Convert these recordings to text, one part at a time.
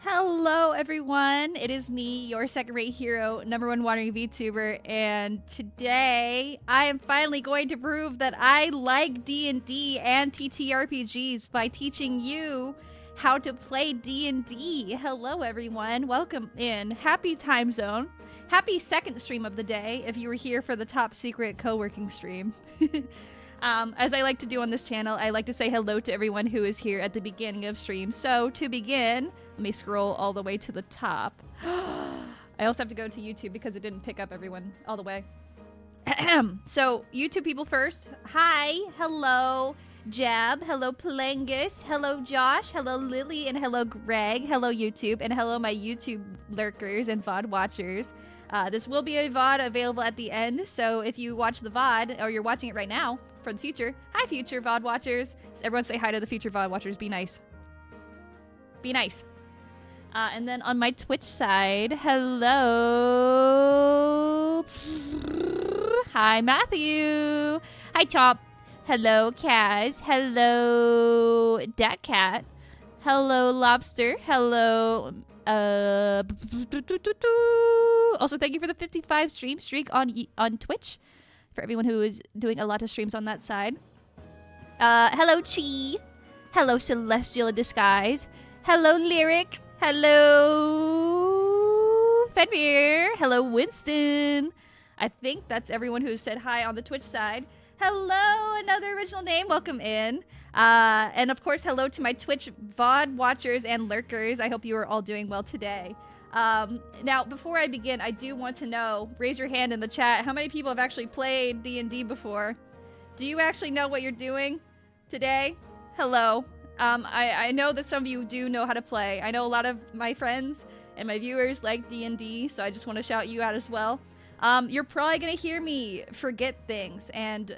Hello, everyone. It is me, your second-rate hero, #1 wandering VTuber, and today I am finally going to prove that I like D&D and TTRPGs by teaching you how to play D&D. Hello, everyone. Welcome in. Happy time zone. Happy second stream of the day if you were here for the top secret co-working stream. As I like to do on this channel, I like to say hello to everyone who is here at the beginning of stream. So to begin, let me scroll all the way to the top. I also have to go to YouTube because it didn't pick up everyone all the way. So YouTube people first. Hi, hello Jab, hello Plangus, hello Josh, hello Lily, and hello Greg, hello YouTube, and hello my YouTube lurkers and VOD watchers. This will be a VOD available at the end, so if you watch the VOD, or you're watching it right now, for the future, hi future VOD watchers. So everyone say hi to the future VOD watchers. Be nice. Be nice. And then on my Twitch side, hello. Hi Matthew. Hi Chop. Hello Kaz. Hello Datcat. Hello Lobster. Hello. Also, thank you for the 55 stream streak on Twitch. For everyone who is doing a lot of streams on that side. Hello, Chi. Hello, Celestial Disguise. Hello, Lyric. Hello, Fenrir. Hello, Winston. I think that's everyone who said hi on the Twitch side. Hello, another original name. Welcome in. And of course, hello to my Twitch VOD watchers and lurkers. I hope you are all doing well today. Now, before I begin, I do want to know, raise your hand in the chat, how many people have actually played D&D before? Do you actually know what you're doing today? Hello. I know that some of you do know how to play. I know a lot of my friends and my viewers like D&D, so I just want to shout you out as well. You're probably going to hear me forget things and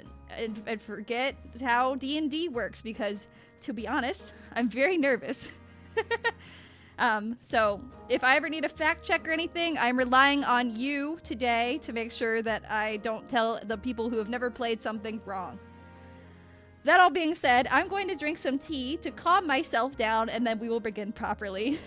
forget how D&D works because, to be honest, I'm very nervous. So if I ever need a fact check or anything, I'm relying on you today to make sure that I don't tell the people who have never played something wrong. That all being said, I'm going to drink some tea to calm myself down, and then we will begin properly.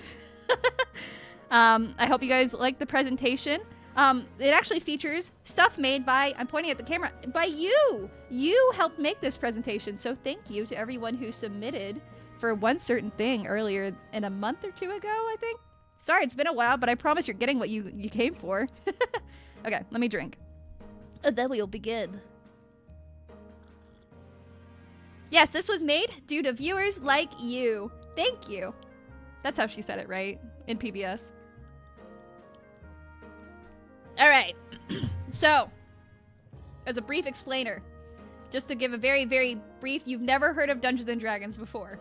I hope you guys like the presentation. It actually features stuff made by, I'm pointing at the camera, by you! You helped make this presentation, so thank you to everyone who submitted for one certain thing earlier in a month or two ago, I think. Sorry, it's been a while, but I promise you're getting what you came for. Okay, let me drink. And then we'll begin. Yes, this was made due to viewers like you. Thank you. That's how she said it, right? In PBS. All right. So, as a brief explainer, just to give a very, very brief, you've never heard of Dungeons & Dragons before.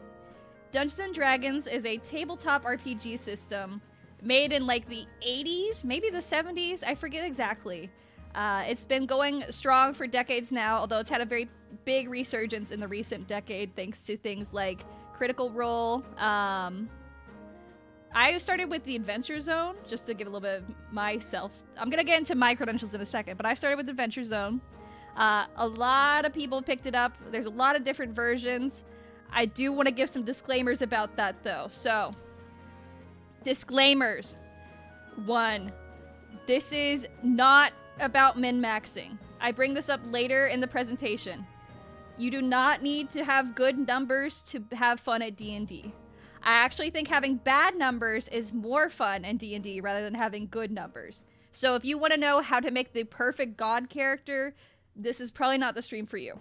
Dungeons & Dragons is a tabletop RPG system made in like the 80s, maybe the 70s, I forget exactly. It's been going strong for decades now, although it's had a very big resurgence in the recent decade thanks to things like Critical Role. I started with the Adventure Zone, just to give a little bit of myself. I'm going to get into my credentials in a second, but I started with Adventure Zone. A lot of people picked it up. There's a lot of different versions. I do want to give some disclaimers about that, though. So, disclaimers. 1, this is not about min-maxing. I bring this up later in the presentation. You do not need to have good numbers to have fun at D&D. I actually think having bad numbers is more fun in D&D rather than having good numbers. So if you want to know how to make the perfect god character, this is probably not the stream for you.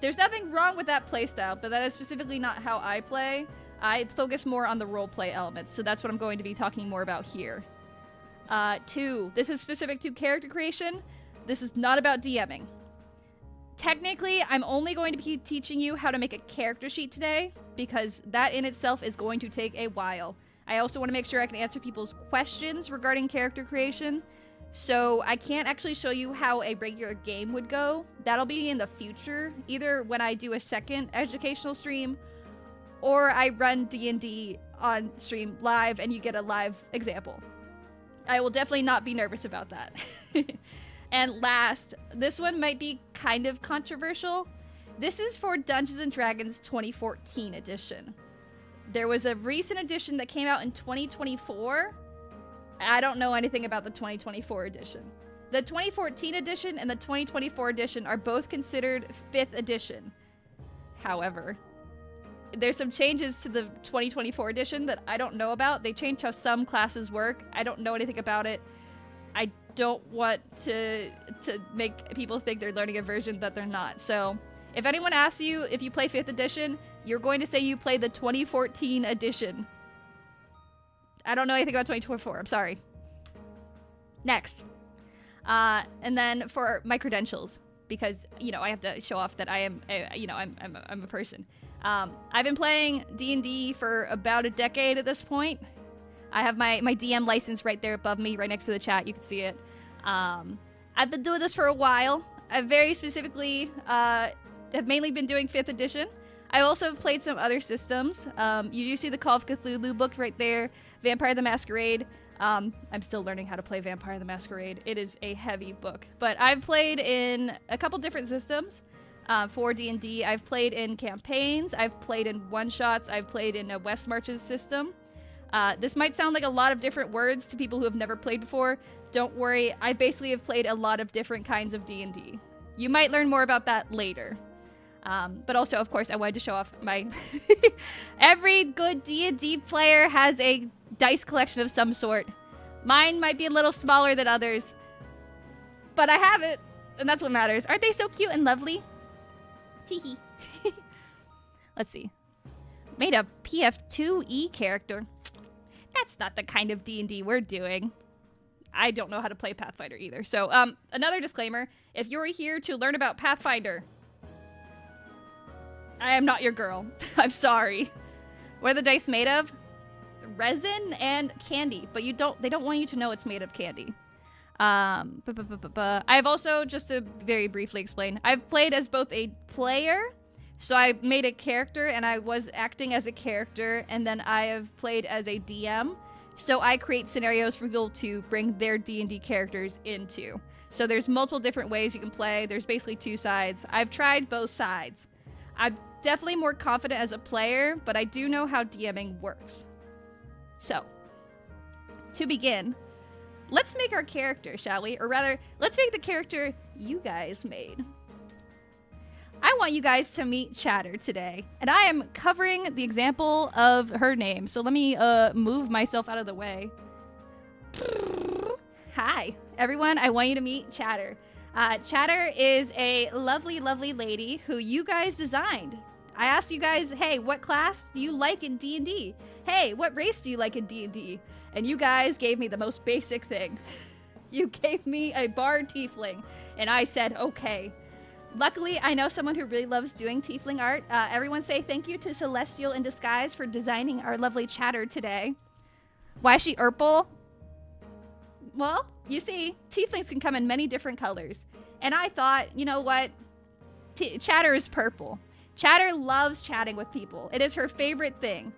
There's nothing wrong with that playstyle, but that is specifically not how I play. I focus more on the roleplay elements, so that's what I'm going to be talking more about here. 2, this is specific to character creation. This is not about DMing. Technically, I'm only going to be teaching you how to make a character sheet today, because that in itself is going to take a while. I also want to make sure I can answer people's questions regarding character creation. So I can't actually show you how a regular game would go. That'll be in the future, either when I do a second educational stream, or I run D&D on stream live and you get a live example. I will definitely not be nervous about that. And last, this one might be kind of controversial. This is for Dungeons & Dragons 2014 edition. There was a recent edition that came out in 2024. I don't know anything about the 2024 edition. The 2014 edition and the 2024 edition are both considered 5th edition. However, there's some changes to the 2024 edition that I don't know about. They changed how some classes work. I don't know anything about it. I don't want to make people think they're learning a version that they're not. So if anyone asks you if you play 5th edition, you're going to say you play the 2014 edition. I don't know anything about 2024. I'm sorry. Next. And then for my credentials, because, you know, I have to show off that I am, I'm a person. I've been playing D&D for about a decade at this point. I have my DM license right there above me, right next to the chat. You can see it. I've been doing this for a while. I very specifically have mainly been doing 5th edition. I also have played some other systems. You do see the Call of Cthulhu book right there, Vampire the Masquerade. I'm still learning how to play Vampire the Masquerade. It is a heavy book. But I've played in a couple different systems for D&D. I've played in campaigns. I've played in one-shots. I've played in a West Marches system. This might sound like a lot of different words to people who have never played before. Don't worry. I basically have played a lot of different kinds of D&D. You might learn more about that later. But also, of course, I wanted to show off my... Every good D&D player has a dice collection of some sort. Mine might be a little smaller than others. But I have it, and that's what matters. Aren't they so cute and lovely? Teehee. Let's see. Made a PF2E character. That's not the kind of D&D we're doing. I don't know how to play Pathfinder either. So, another disclaimer. If you're here to learn about Pathfinder... I am not your girl. I'm sorry. What are the dice made of? Resin and candy, but they don't want you to know it's made of candy. I've also, just to very briefly explain, I've played as both a player, so I made a character and I was acting as a character, and then I have played as a DM, so I create scenarios for people to bring their D&D characters into. So there's multiple different ways you can play. There's basically 2 sides. I've tried both sides. I'm definitely more confident as a player, but I do know how DMing works. So, to begin, let's make our character, shall we? Or rather, let's make the character you guys made. I want you guys to meet Chatter today, and I am covering the example of her name. So let me move myself out of the way. Hi, everyone. I want you to meet Chatter. Chatter is a lovely, lovely lady who you guys designed. I asked you guys, hey, what class do you like in D&D? Hey, what race do you like in D&D? And you guys gave me the most basic thing. You gave me a bard tiefling, and I said, okay. Luckily, I know someone who really loves doing tiefling art. Everyone say thank you to Celestial in Disguise for designing our lovely Chatter today. Why is she purple? Well, you see, tieflings can come in many different colors. And I thought, you know what? Chatter is purple. Chatter loves chatting with people. It is her favorite thing.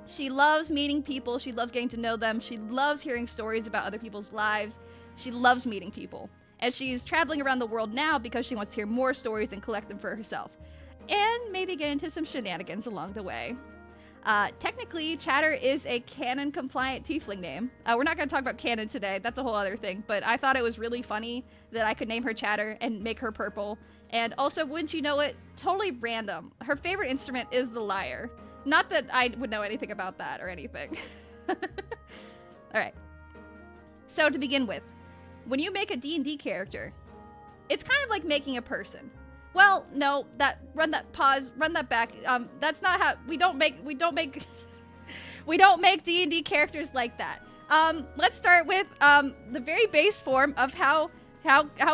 She loves meeting people. She loves getting to know them. She loves hearing stories about other people's lives. She loves meeting people. And she's traveling around the world now because she wants to hear more stories and collect them for herself. And maybe get into some shenanigans along the way. Technically, Chatter is a canon-compliant tiefling name. We're not going to talk about canon today. That's a whole other thing. But I thought it was really funny that I could name her Chatter and make her purple. And also, wouldn't you know it, totally random. Her favorite instrument is the lyre. Not that I would know anything about that or anything. All right. So to begin with, when you make a D&D character, it's kind of like making a person. Well, no, run that back. That's not how we don't make D&D characters like that. Let's start with the very base form of how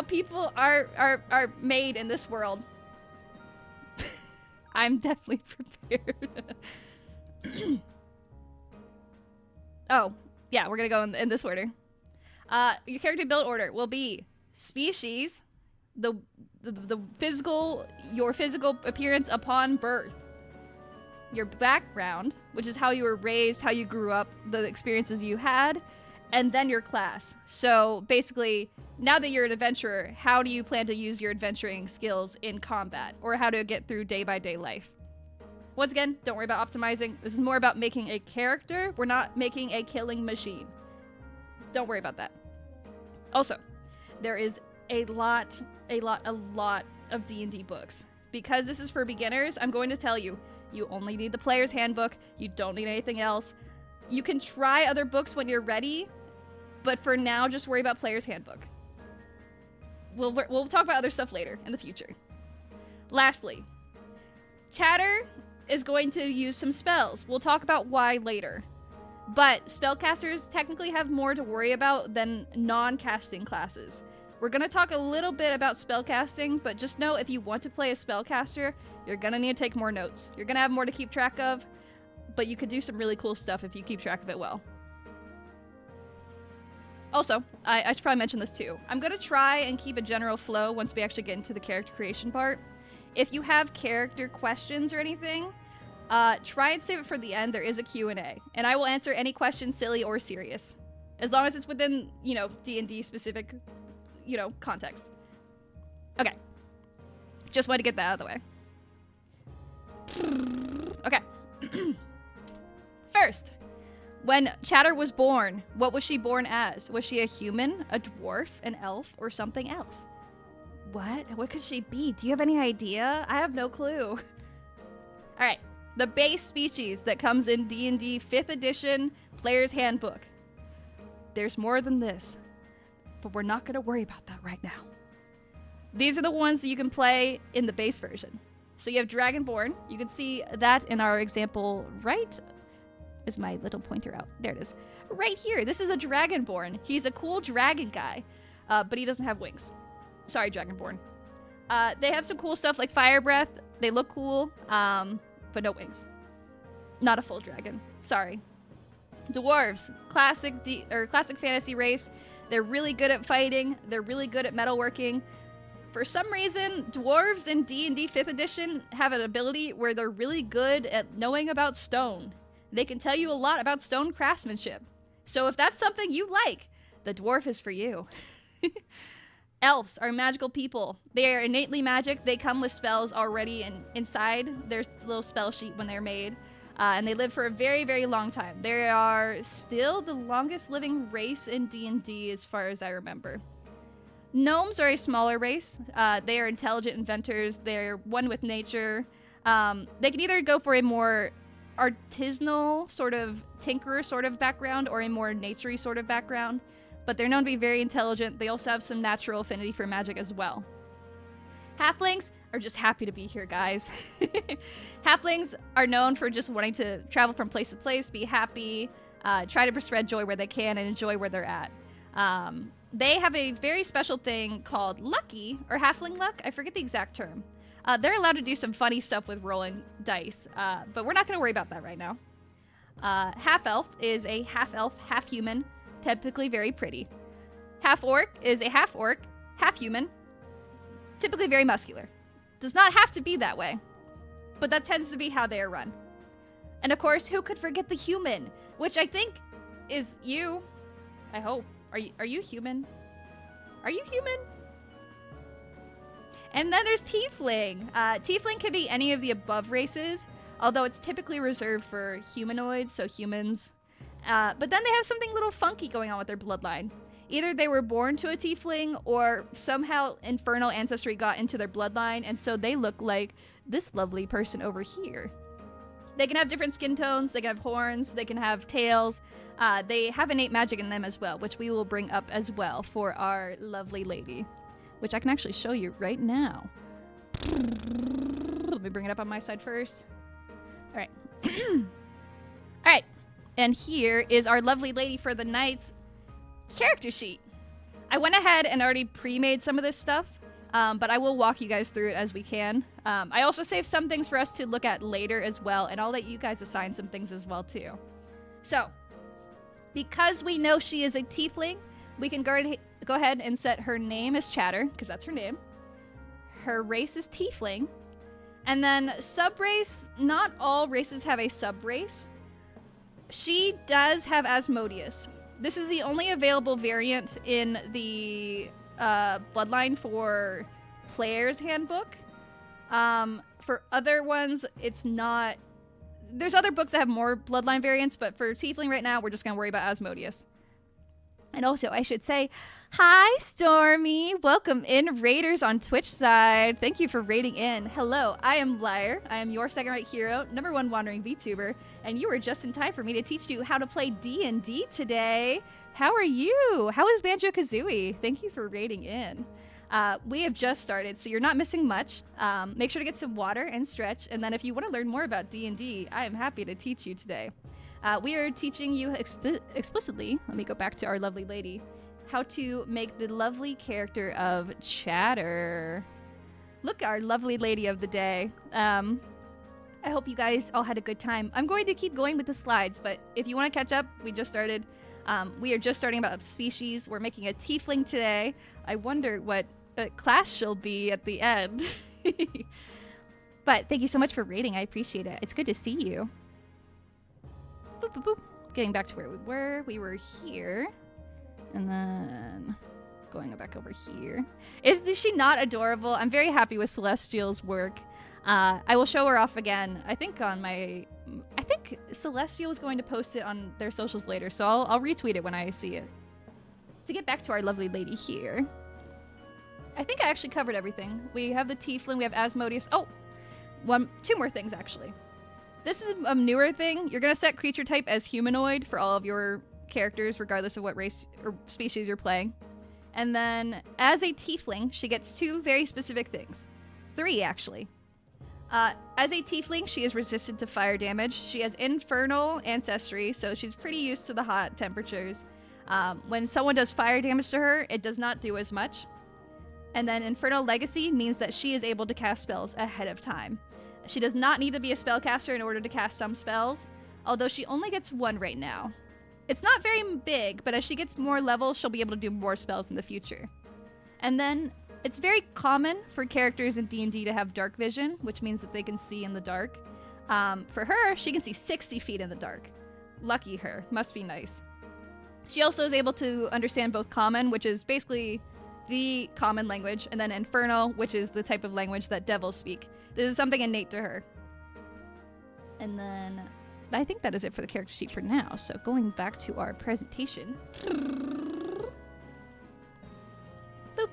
people are made in this world. I'm definitely prepared. Oh, yeah, we're gonna go in this order. Your character build order will be species, your physical appearance upon birth, your background, which is how you were raised, how you grew up, the experiences you had, and then your class. So basically, now that you're an adventurer, how do you plan to use your adventuring skills in combat, or how to get through day-by-day life? Once again, don't worry about optimizing. This is more about making a character. We're not making a killing machine. Don't worry about that. Also, there is a lot of D&D books. Because this is for beginners, I'm going to tell you, you only need the player's handbook. You don't need anything else. You can try other books when you're ready, but for now, just worry about player's handbook. We'll talk about other stuff later in the future. Lastly, Chatter is going to use some spells. We'll talk about why later. But spellcasters technically have more to worry about than non-casting classes. We're going to talk a little bit about spellcasting, but just know if you want to play a spellcaster, you're going to need to take more notes. You're going to have more to keep track of, but you could do some really cool stuff if you keep track of it well. Also, I should probably mention this too. I'm going to try and keep a general flow once we actually get into the character creation part. If you have character questions or anything, try and save it for the end. There is a Q&A, and I will answer any questions, silly or serious, as long as it's within, D&D specific, context. Okay. Just wanted to get that out of the way. Okay. First, when Chatter was born, what was she born as? Was she a human, a dwarf, an elf, or something else? What? What could she be? Do you have any idea? I have no clue. Alright. The base species that comes in D&D 5th edition Player's Handbook. There's more than this, but we're not going to worry about that right now. These are the ones that you can play in the base version. So you have Dragonborn. You can see that in our example right. Is my little pointer out? There it is. Right here. This is a Dragonborn. He's a cool dragon guy, but he doesn't have wings. Sorry, Dragonborn. They have some cool stuff like fire breath. They look cool, but no wings. Not a full dragon. Sorry. Dwarves, classic fantasy race. They're really good at fighting. They're really good at metalworking. For some reason, dwarves in D&D 5th edition have an ability where they're really good at knowing about stone. They can tell you a lot about stone craftsmanship. So if that's something you like, the dwarf is for you. Elves are magical people. They are innately magic. They come with spells already inside their little spell sheet when they're made. And they live for a very, very long time. They are still the longest living race in D&D as far as I remember. Gnomes are a smaller race. They are intelligent inventors. They're one with nature. They can either go for a more artisanal sort of tinkerer sort of background or a more naturey sort of background. But they're known to be very intelligent. They also have some natural affinity for magic as well. Halflings are just happy to be here, guys. Halflings are known for just wanting to travel from place to place, be happy, try to spread joy where they can, and enjoy where they're at. They have a very special thing called lucky, or halfling luck. I forget the exact term. They're allowed to do some funny stuff with rolling dice, but we're not going to worry about that right now. Half-elf is a half-elf, half-human, typically very pretty. Half-orc is a half-orc, half-human, typically very muscular. Does not have to be that way, but that tends to be how they are run. And of course, who could forget the human, which I think is you. I hope. Are you human? Are you human? And then there's Tiefling. Tiefling can be any of the above races, although it's typically reserved for humanoids, so humans. But then they have something a little funky going on with their bloodline. Either they were born to a tiefling, or somehow infernal ancestry got into their bloodline, and so they look like this lovely person over here. They can have different skin tones, they can have horns, they can have tails. They have innate magic in them as well, which we will bring up as well for our lovely lady, which I can actually show you right now. Let me bring it up on my side first. All right. All right. And here is our lovely lady for the night's character sheet. I went ahead and already pre-made some of this stuff, but I will walk you guys through it as we can. I also saved some things for us to look at later as well, and I'll let you guys assign some things as well too. So, because we know she is a tiefling, we can go ahead and set her name as Chatter, because that's her name. Her race is tiefling. And then subrace, not all races have a subrace. She does have Asmodeus. This is the only available variant in the bloodline for Player's Handbook. For other ones, it's not there's other books that have more bloodline variants, but for Tiefling right now, we're just going to worry about Asmodeus. And also, I should say, hi, Stormy. Welcome in, Raiders on Twitch side. Thank you for raiding in. Hello, I am Liar. I am your second-rate hero, #1 wandering VTuber, and you were just in time for me to teach you how to play D&D today. How are you? How is Banjo-Kazooie? Thank you for raiding in. We have just started, so you're not missing much. Make sure to get some water and stretch, and then if you want to learn more about D&D, I am happy to teach you today. We are teaching you explicitly, let me go back to our lovely lady, how to make the lovely character of Chatter. Look, our lovely lady of the day. I hope you guys all had a good time. I'm going to keep going with the slides, but if you want to catch up, we just started. We are just starting about species. We're making a tiefling today. I wonder what class she'll be at the end. But thank you so much for rating. I appreciate it. It's good to see you. Boop, boop, boop. Getting back to where we were. We were here. And then going back over here. Is she not adorable? I'm very happy with Celestial's work. I will show her off again. I think Celestial is going to post it on their socials later, so I'll retweet it when I see it. To get back to our lovely lady here. I think I actually covered everything. We have the Tiefling, we have Asmodeus. Oh! Two more things, actually. This is a newer thing. You're going to set creature type as humanoid for all of your characters, regardless of what race or species you're playing. And then, as a Tiefling, she gets 2 very specific things. 3, actually. As a Tiefling, she is resistant to fire damage. She has infernal ancestry, so she's pretty used to the hot temperatures. When someone does fire damage to her, it does not do as much. And then Infernal Legacy means that she is able to cast spells ahead of time. She does not need to be a spellcaster in order to cast some spells, although she only gets 1 right now. It's not very big, but as she gets more levels, she'll be able to do more spells in the future. And then, it's very common for characters in D&D to have dark vision, which means that they can see in the dark. For her, she can see 60 feet in the dark. Lucky her. Must be nice. She also is able to understand both Common, which is basically the common language, and then Infernal, which is the type of language that devils speak. This is something innate to her. And then I think that is it for the character sheet for now. So going back to our presentation. Boop.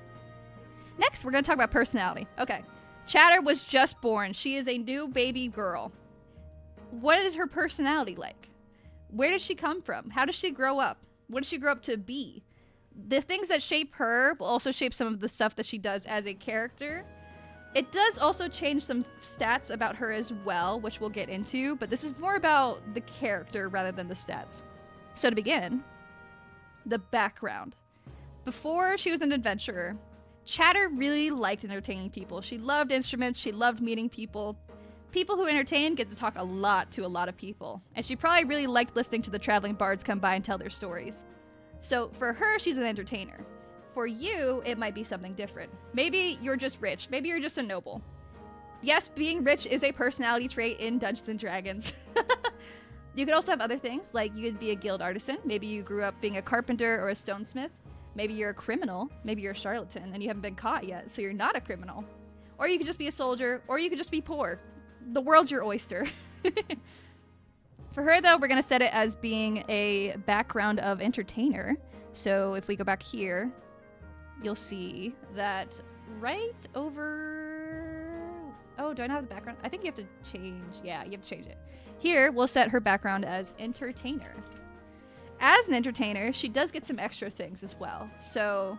Next, we're going to talk about personality. Okay. Chatter was just born. She is a new baby girl. What is her personality like? Where does she come from? How does she grow up? What does she grow up to be? The things that shape her will also shape some of the stuff that she does as a character. It does also change some stats about her as well, which we'll get into, but this is more about the character rather than the stats. So to begin, the background. Before she was an adventurer, Chatter really liked entertaining people. She loved instruments, she loved meeting people. People who entertain get to talk a lot to a lot of people, and she probably really liked listening to the traveling bards come by and tell their stories. So for her, she's an entertainer. For you, it might be something different. Maybe you're just rich. Maybe you're just a noble. Yes, being rich is a personality trait in Dungeons & Dragons. You could also have other things, like you could be a guild artisan. Maybe you grew up being a carpenter or a stonesmith. Maybe you're a criminal. Maybe you're a charlatan and you haven't been caught yet, so you're not a criminal. Or you could just be a soldier, or you could just be poor. The world's your oyster. For her, though, we're going to set it as being a background of entertainer. So if we go back here, you'll see that right over... Oh, do I not have the background? I think you have to change... Yeah, you have to change it. Here, we'll set her background as entertainer. As an entertainer, she does get some extra things as well. So,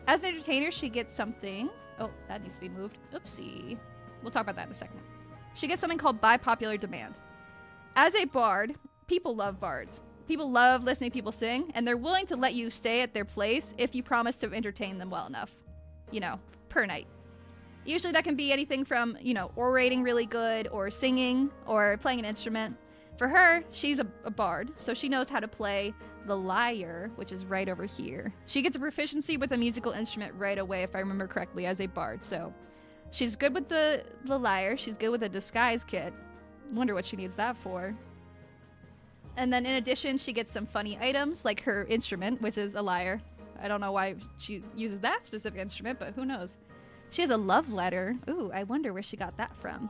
as an entertainer, she gets something... Oh, that needs to be moved. Oopsie. We'll talk about that in a second. She gets something called by popular demand. As a bard, people love bards. People love listening to people sing, and they're willing to let you stay at their place if you promise to entertain them well enough. You know, per night. Usually that can be anything from, you know, orating really good, or singing, or playing an instrument. For her, she's a bard, so she knows how to play the lyre, which is right over here. She gets a proficiency with a musical instrument right away, if I remember correctly, as a bard. So she's good with the lyre. She's good with a disguise kit. Wonder what she needs that for. And then in addition, she gets some funny items, like her instrument, which is a lyre. I don't know why she uses that specific instrument, but who knows. She has a love letter. Ooh, I wonder where she got that from.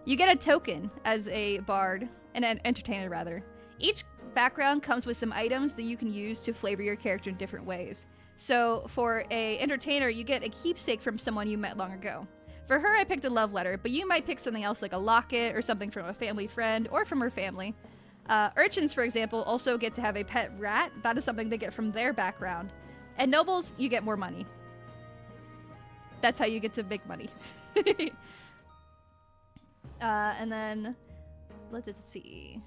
You get a token as a bard, an entertainer rather. Each background comes with some items that you can use to flavor your character in different ways. So for a entertainer, you get a keepsake from someone you met long ago. For her, I picked a love letter, but you might pick something else like a locket or something from a family friend or from her family. Urchins, for example, also get to have a pet rat. That is something they get from their background. And nobles, you get more money. That's how you get to make money. And then, let's see.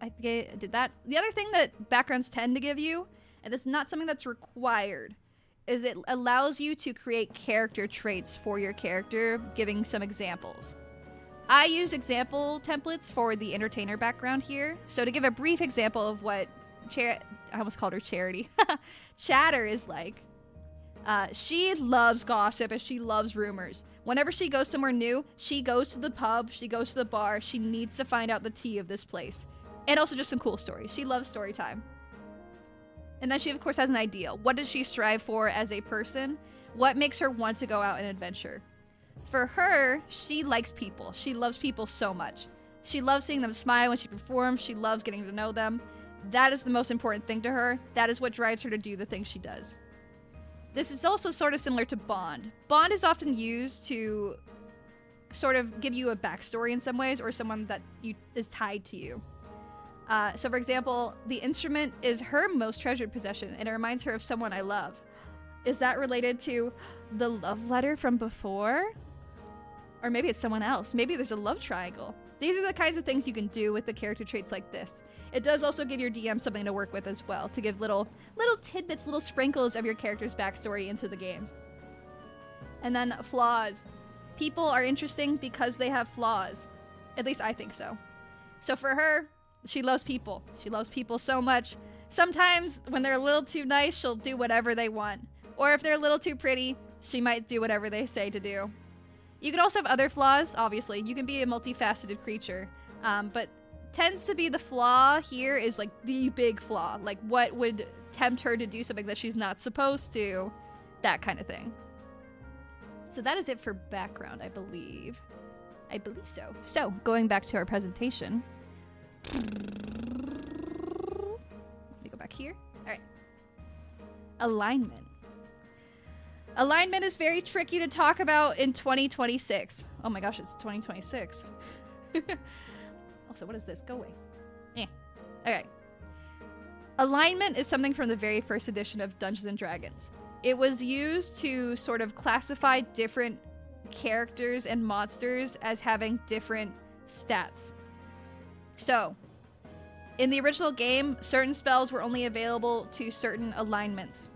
I think I did that. The other thing that backgrounds tend to give you, and it's not something that's required, is it allows you to create character traits for your character, giving some examples. I use example templates for the entertainer background here. So to give a brief example of what I almost called her Charity. Chatter is like, she loves gossip and she loves rumors. Whenever she goes somewhere new, she goes to the pub, she goes to the bar, she needs to find out the tea of this place. And also just some cool stories. She loves story time. And then she, of course, has an ideal. What does she strive for as a person? What makes her want to go out and adventure? For her, she likes people. She loves people so much. She loves seeing them smile when she performs. She loves getting to know them. That is the most important thing to her. That is what drives her to do the things she does. This is also sort of similar to Bond. Bond is often used to sort of give you a backstory in some ways, or someone that is tied to you. So for example, the instrument is her most treasured possession, and it reminds her of someone I love. Is that related to the love letter from before? Or maybe it's someone else. Maybe there's a love triangle. These are the kinds of things you can do with the character traits like this. It does also give your DM something to work with as well, to give little tidbits, little sprinkles of your character's backstory into the game. And then flaws. People are interesting because they have flaws. At least I think so. So for her, she loves people. She loves people so much. Sometimes when they're a little too nice, she'll do whatever they want. Or if they're a little too pretty, she might do whatever they say to do. You can also have other flaws, obviously. You can be a multifaceted creature. But tends to be the flaw here is like the big flaw. Like what would tempt her to do something that she's not supposed to. That kind of thing. So that is it for background, I believe. I believe so. So going back to our presentation. Let me go back here. All right. Alignment. Alignment is very tricky to talk about in 2026. Oh my gosh, it's 2026. Also, what is this? Go away. Okay. Alignment is something from the very first edition of Dungeons and Dragons. It was used to sort of classify different characters and monsters as having different stats. So, in the original game, certain spells were only available to certain alignments.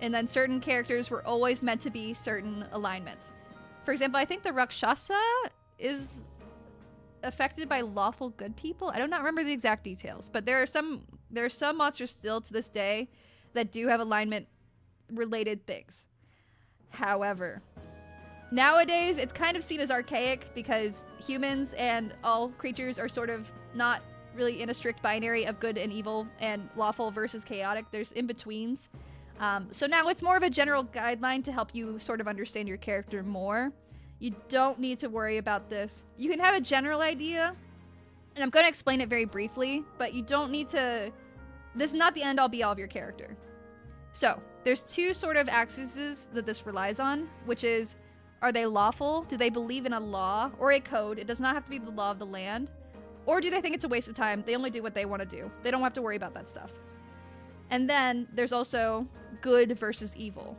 And then certain characters were always meant to be certain alignments. For example, I think the Rakshasa is affected by lawful good people. I do not remember the exact details, but there are some monsters still to this day that do have alignment related things. However, nowadays it's kind of seen as archaic because humans and all creatures are sort of not really in a strict binary of good and evil and lawful versus chaotic. There's in-betweens. So now it's more of a general guideline to help you sort of understand your character more. You don't need to worry about this. You can have a general idea, and I'm going to explain it very briefly, but you don't need to... This is not the end-all be-all of your character. So, there's two sort of axes that this relies on, which is, are they lawful? Do they believe in a law or a code? It does not have to be the law of the land. Or do they think it's a waste of time? They only do what they want to do. They don't have to worry about that stuff. And then there's also good versus evil.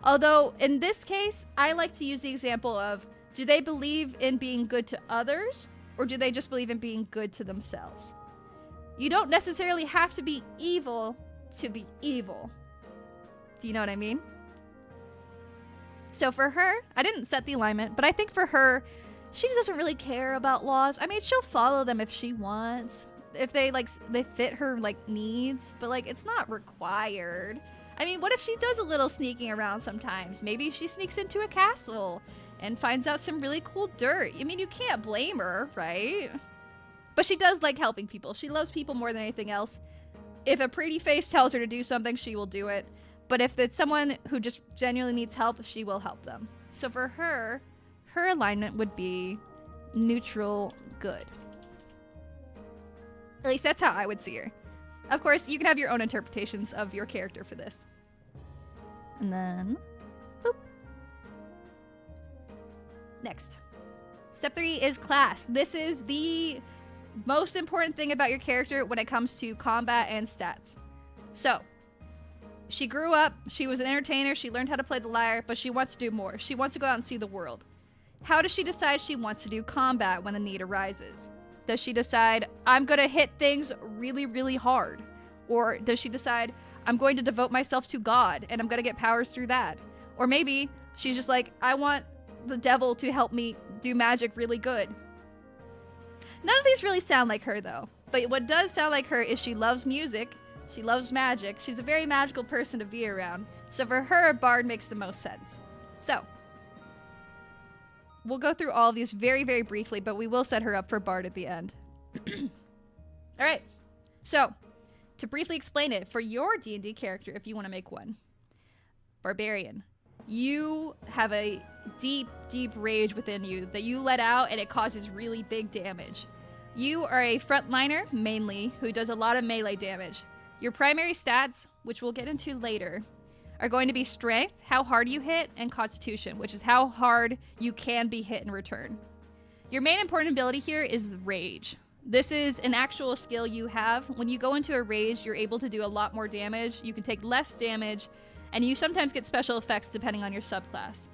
Although, in this case, I like to use the example of, do they believe in being good to others, or do they just believe in being good to themselves? You don't necessarily have to be evil to be evil. Do you know what I mean? So for her, I didn't set the alignment, but I think for her, she doesn't really care about laws. I mean, she'll follow them if she wants, if they fit her needs, but it's not required. I mean, what if she does a little sneaking around sometimes? Maybe she sneaks into a castle and finds out some really cool dirt. I mean, you can't blame her, right? But she does like helping people. She loves people more than anything else. If a pretty face tells her to do something, she will do it. But if it's someone who just genuinely needs help, she will help them. So for her, her alignment would be neutral good. At least that's how I would see her. Of course, you can have your own interpretations of your character for this. And then, boop. Next. Step 3 is class. This is the most important thing about your character when it comes to combat and stats. So, she grew up, she was an entertainer, she learned how to play the lyre, but she wants to do more. She wants to go out and see the world. How does she decide she wants to do combat when the need arises? Does she decide, I'm going to hit things really, really hard? Or does she decide, I'm going to devote myself to God and I'm going to get powers through that? Or maybe she's just like, I want the devil to help me do magic really good. None of these really sound like her though. But what does sound like her is she loves music, she loves magic, she's a very magical person to be around. So for her, bard makes the most sense. So, we'll go through all of these very, very briefly, but we will set her up for bard at the end. Alright, so, to briefly explain it, for your D&D character, if you want to make one, barbarian, you have a deep, deep rage within you that you let out and it causes really big damage. You are a frontliner, mainly, who does a lot of melee damage. Your primary stats, which we'll get into later, are going to be strength, how hard you hit, and constitution, which is how hard you can be hit in return. Your main important ability here is rage. This is an actual skill you have. When you go into a rage, you're able to do a lot more damage, you can take less damage, and you sometimes get special effects depending on your subclass.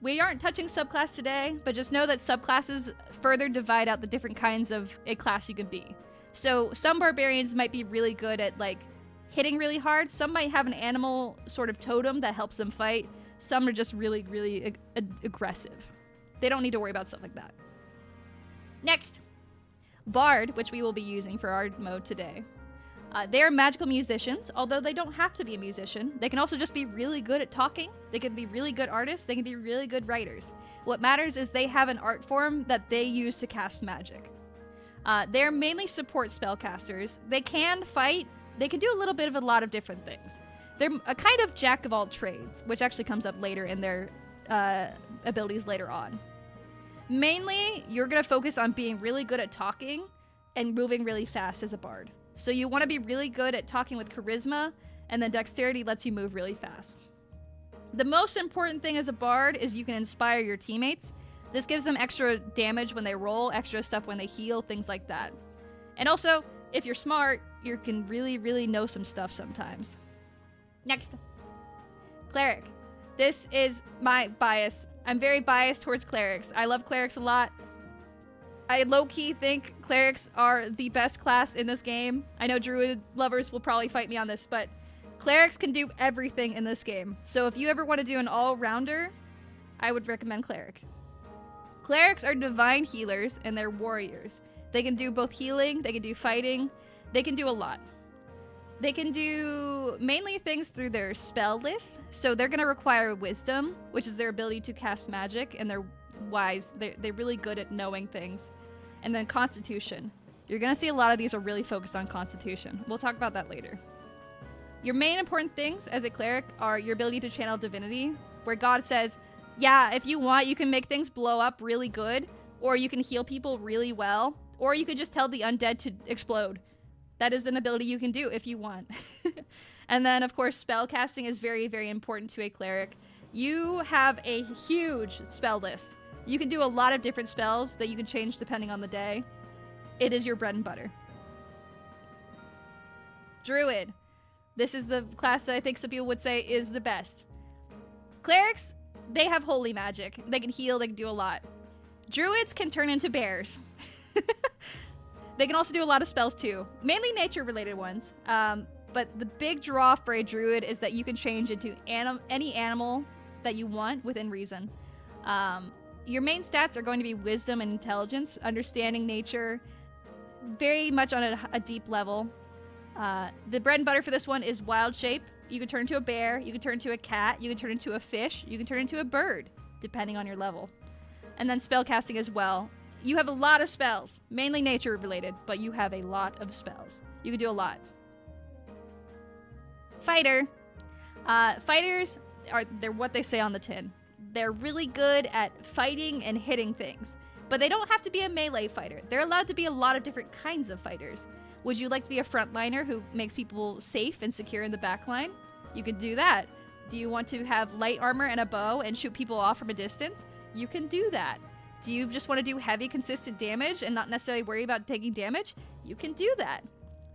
We aren't touching subclass today, but just know that subclasses further divide out the different kinds of a class you can be. So some barbarians might be really good at like hitting really hard. Some might have an animal sort of totem that helps them fight. Some are just really, really aggressive. They don't need to worry about stuff like that. Next, bard, which we will be using for our mode today. They are magical musicians, although they don't have to be a musician. They can also just be really good at talking. They can be really good artists. They can be really good writers. What matters is they have an art form that they use to cast magic. They're mainly support spellcasters. They can fight. They can do a little bit of a lot of different things. They're a kind of jack of all trades, which actually comes up later in their abilities later on. Mainly, you're going to focus on being really good at talking and moving really fast as a bard. So you want to be really good at talking with charisma, and then dexterity lets you move really fast. The most important thing as a bard is you can inspire your teammates. This gives them extra damage when they roll, extra stuff when they heal, things like that. And also, if you're smart, you can really, really know some stuff sometimes. Next. Cleric. This is my bias. I'm very biased towards clerics. I love clerics a lot. I low-key think clerics are the best class in this game. I know druid lovers will probably fight me on this, but clerics can do everything in this game. So if you ever want to do an all-rounder, I would recommend cleric. Clerics are divine healers and they're warriors. They can do both healing, they can do fighting, they can do a lot. They can do mainly things through their spell list, so they're going to require wisdom, which is their ability to cast magic, and they're wise. They're really good at knowing things. And then constitution. You're going to see a lot of these are really focused on constitution. We'll talk about that later. Your main important things as a cleric are your ability to channel divinity, where God says, yeah, if you want, you can make things blow up really good, or you can heal people really well, or you can just tell the undead to explode. That is an ability you can do if you want. And then, of course, spell casting is very, very important to a cleric. You have a huge spell list. You can do a lot of different spells that you can change depending on the day. It is your bread and butter. Druid. This is the class that I think some people would say is the best. Clerics, they have holy magic. They can heal, they can do a lot. Druids can turn into bears. They can also do a lot of spells too, mainly nature-related ones. But the big draw for a druid is that you can change into any animal that you want within reason. Your main stats are going to be wisdom and intelligence, understanding nature, very much on a deep level. The bread and butter for this one is wild shape. You can turn into a bear, you can turn into a cat, you can turn into a fish, you can turn into a bird, depending on your level. And then spellcasting as well. You have a lot of spells, mainly nature related, but you have a lot of spells. You can do a lot. Fighter. Fighters they're what they say on the tin. They're really good at fighting and hitting things. But they don't have to be a melee fighter. They're allowed to be a lot of different kinds of fighters. Would you like to be a frontliner who makes people safe and secure in the backline? You could do that. Do you want to have light armor and a bow and shoot people off from a distance? You can do that. Do you just want to do heavy, consistent damage and not necessarily worry about taking damage? You can do that.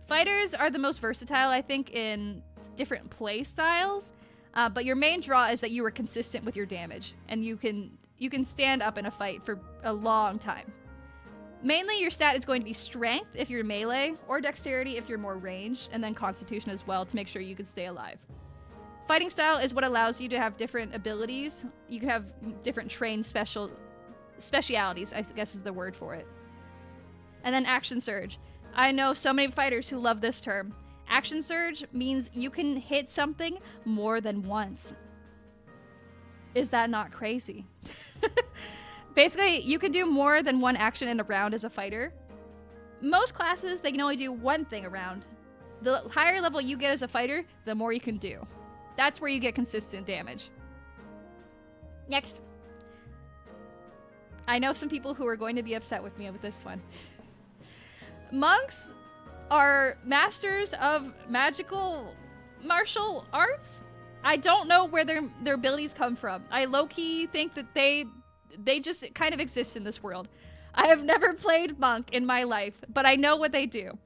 Fighters are the most versatile, I think, in different play styles, but your main draw is that you are consistent with your damage, and you can stand up in a fight for a long time. Mainly, your stat is going to be strength if you're melee, or dexterity if you're more ranged, and then constitution as well to make sure you can stay alive. Fighting style is what allows you to have different abilities. You can have different trained specialities, I guess is the word for it. And then action surge. I know so many fighters who love this term. Action surge means you can hit something more than once. Is that not crazy? Basically, you can do more than one action in a round as a fighter. Most classes, they can only do one thing a round. The higher level you get as a fighter, the more you can do. That's where you get consistent damage. Next. I know some people who are going to be upset with me with this one. Monks are masters of magical martial arts. I don't know where their abilities come from. I low-key think that they just kind of exist in this world. I have never played monk in my life, but I know what they do.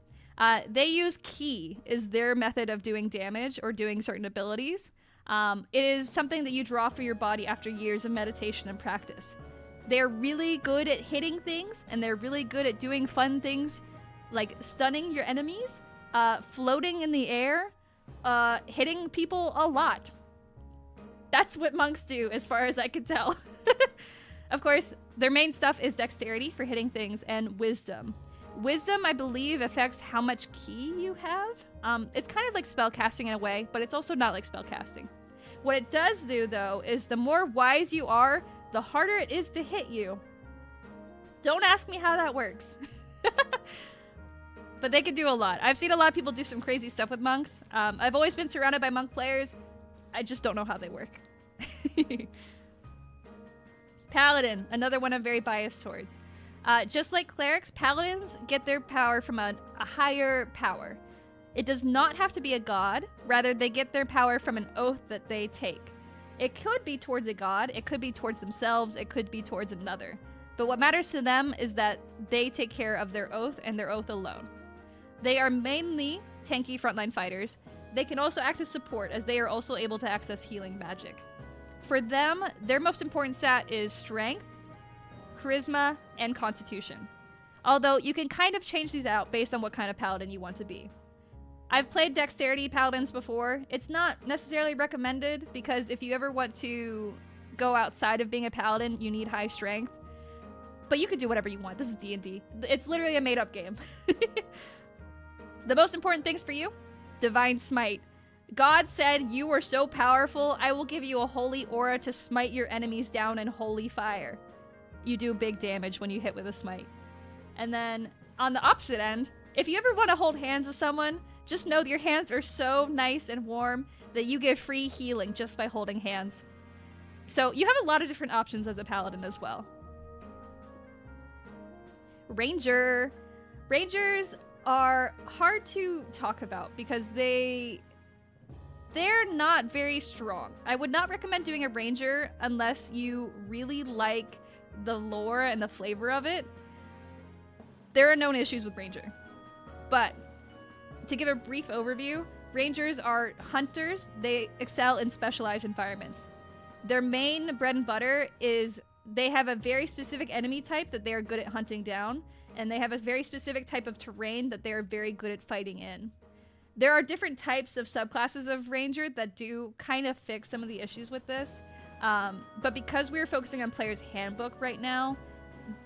They use ki is their method of doing damage or doing certain abilities. It is something that you draw for your body after years of meditation and practice. They're really good at hitting things, and they're really good at doing fun things like stunning your enemies, floating in the air, hitting people a lot. That's what monks do, as far as I can tell. Of course, their main stuff is dexterity for hitting things and wisdom. Wisdom, I believe, affects how much ki you have. It's kind of like spellcasting in a way, but it's also not like spellcasting. What it does do, though, is the more wise you are, the harder it is to hit you. Don't ask me how that works. But they can do a lot. I've seen a lot of people do some crazy stuff with monks. I've always been surrounded by monk players. I just don't know how they work. Paladin, another one I'm very biased towards. Just like clerics, paladins get their power from a higher power. It does not have to be a god. Rather, they get their power from an oath that they take. It could be towards a god, it could be towards themselves, it could be towards another. But what matters to them is that they take care of their oath and their oath alone. They are mainly tanky frontline fighters. They can also act as support, as they are also able to access healing magic. For them, their most important stat is strength, charisma, and constitution. Although you can kind of change these out based on what kind of paladin you want to be. I've played dexterity paladins before. It's not necessarily recommended because if you ever want to go outside of being a paladin, you need high strength. But you can do whatever you want. This is D&D. It's literally a made-up game. The most important things for you, Divine Smite. God said, "You are so powerful, I will give you a holy aura to smite your enemies down in holy fire." You do big damage when you hit with a smite. And then, on the opposite end, if you ever want to hold hands with someone, just know that your hands are so nice and warm that you get free healing just by holding hands. So you have a lot of different options as a paladin as well. Ranger. Rangers are hard to talk about because they're not very strong. I would not recommend doing a ranger unless you really like the lore and the flavor of it. There are known issues with ranger. But to give a brief overview, rangers are hunters. They excel in specialized environments. Their main bread and butter is they have a very specific enemy type that they are good at hunting down, and they have a very specific type of terrain that they are very good at fighting in. There are different types of subclasses of ranger that do kind of fix some of the issues with this, but because we're focusing on Player's Handbook right now,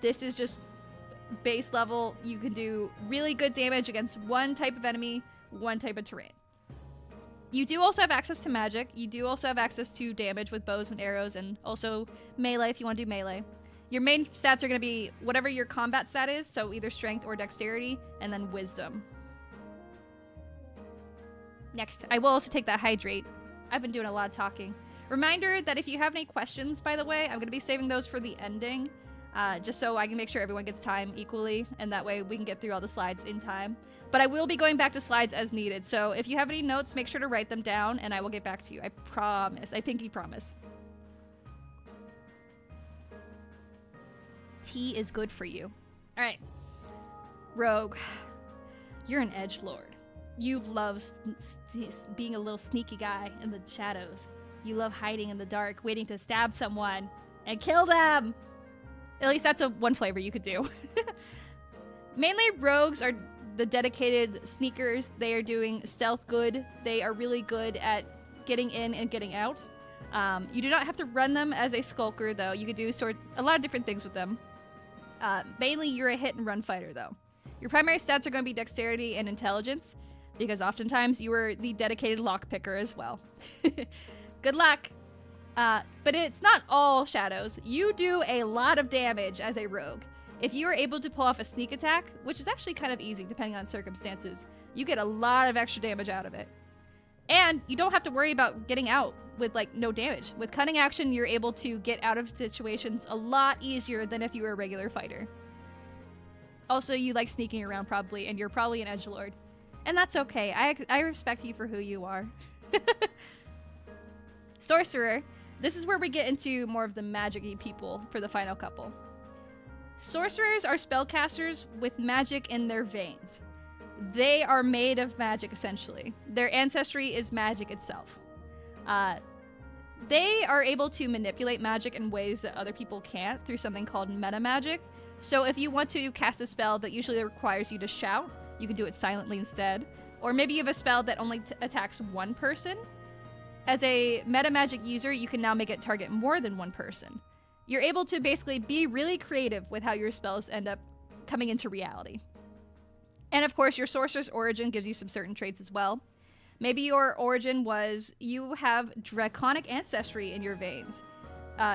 this is just base level. You can do really good damage against one type of enemy, one type of terrain. You do also have access to magic. You do also have access to damage with bows and arrows, and also melee if you want to do melee. Your main stats are going to be whatever your combat stat is, so either strength or dexterity, and then wisdom. Next, I will also take that hydrate. I've been doing a lot of talking. Reminder that if you have any questions, by the way, I'm going to be saving those for the ending. just so I can make sure everyone gets time equally, and that way we can get through all the slides in time. But I will be going back to slides as needed, so if you have any notes, make sure to write them down, and I will get back to you. I promise. I pinky promise. Tea is good for you. All right. Rogue, you're an edgelord. You love being a little sneaky guy in the shadows. You love hiding in the dark, waiting to stab someone and kill them. At least that's one flavor you could do. Mainly, rogues are the dedicated sneakers. They are doing stealth good. They are really good at getting in and getting out. You do not have to run them as a skulker, though. You could do a lot of different things with them. Mainly, you're a hit and run fighter, though. Your primary stats are going to be dexterity and intelligence, because oftentimes you are the dedicated lockpicker as well. Good luck! But it's not all shadows. You do a lot of damage as a rogue. If you are able to pull off a sneak attack, which is actually kind of easy depending on circumstances, you get a lot of extra damage out of it. And you don't have to worry about getting out with, like, no damage. With cunning action, you're able to get out of situations a lot easier than if you were a regular fighter. Also, you like sneaking around probably, and you're probably an edgelord. And that's okay. I respect you for who you are. Sorcerer. This is where we get into more of the magic-y people for the final couple. Sorcerers are spellcasters with magic in their veins. They are made of magic, essentially. Their ancestry is magic itself. They are able to manipulate magic in ways that other people can't through something called meta magic. So if you want to cast a spell that usually requires you to shout, you can do it silently instead. Or maybe you have a spell that only attacks one person. As a meta magic user, you can now make it target more than one person. You're able to basically be really creative with how your spells end up coming into reality. And of course, your sorcerer's origin gives you some certain traits as well. Maybe your origin was you have draconic ancestry in your veins.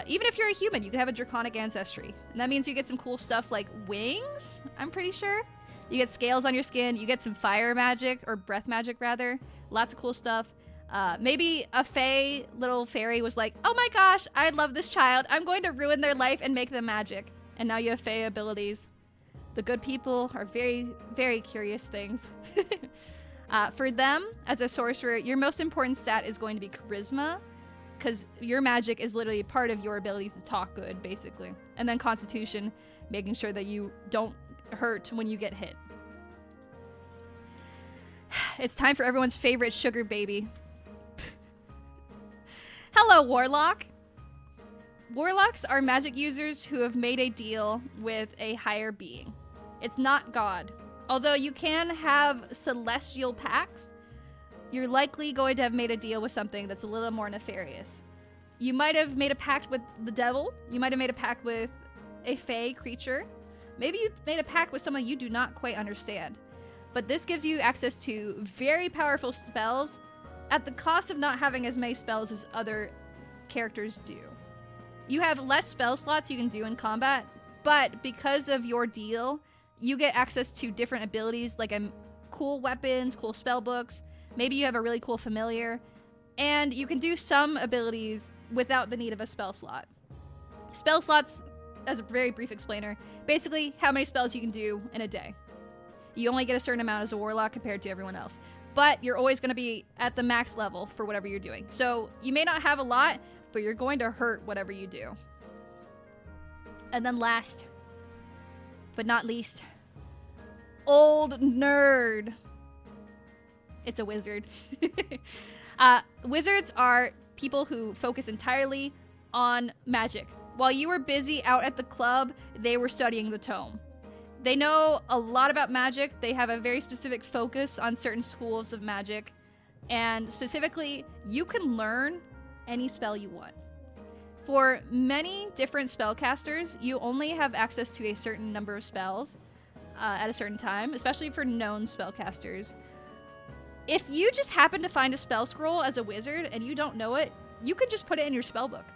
Even if you're a human, you can have a draconic ancestry. And that means you get some cool stuff like wings, I'm pretty sure. You get scales on your skin, you get some fire magic, or breath magic rather. Lots of cool stuff. Maybe a fae little fairy was like, oh my gosh, I love this child. I'm going to ruin their life and make them magic. And now you have fae abilities. The good people are very, very curious things. For them, as a sorcerer, your most important stat is going to be charisma, because your magic is literally part of your ability to talk good, basically. And then constitution, making sure that you don't hurt when you get hit. It's time for everyone's favorite sugar baby. Hello, Warlock! Warlocks are magic users who have made a deal with a higher being. It's not God. Although you can have celestial pacts, you're likely going to have made a deal with something that's a little more nefarious. You might have made a pact with the devil. You might have made a pact with a fae creature. Maybe you made a pact with someone you do not quite understand. But this gives you access to very powerful spells at the cost of not having as many spells as other characters do. You have less spell slots you can do in combat, but because of your deal, you get access to different abilities like cool weapons, cool spell books. Maybe you have a really cool familiar, and you can do some abilities without the need of a spell slot. Spell slots, as a very brief explainer, basically how many spells you can do in a day. You only get a certain amount as a warlock compared to everyone else. But you're always going to be at the max level for whatever you're doing. So you may not have a lot, but you're going to hurt whatever you do. And then last, but not least, old nerd. It's a wizard. Wizards are people who focus entirely on magic. While you were busy out at the club, they were studying the tome. They know a lot about magic. They have a very specific focus on certain schools of magic. And specifically, you can learn any spell you want. For many different spellcasters, you only have access to a certain number of spells at a certain time, especially for known spellcasters. If you just happen to find a spell scroll as a wizard and you don't know it, you can just put it in your spell book.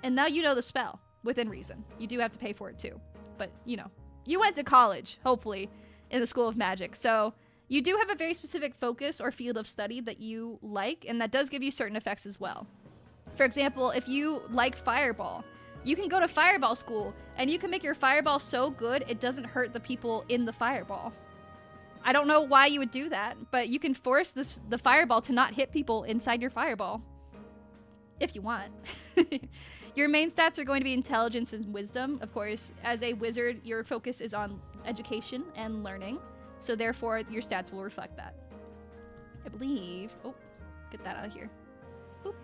And now you know the spell, within reason. You do have to pay for it too. But, you know. You went to college, hopefully, in the School of Magic, so you do have a very specific focus or field of study that you like, and that does give you certain effects as well. For example, if you like Fireball, You can go to fireball school, and you can make your fireball so good it doesn't hurt the people in the fireball. I don't know why you would do that, but you can force the fireball to not hit people inside your fireball. If you want. Your main stats are going to be intelligence and wisdom. Of course, as a wizard, your focus is on education and learning. So therefore, your stats will reflect that. I believe... Oh, get that out of here. Oop.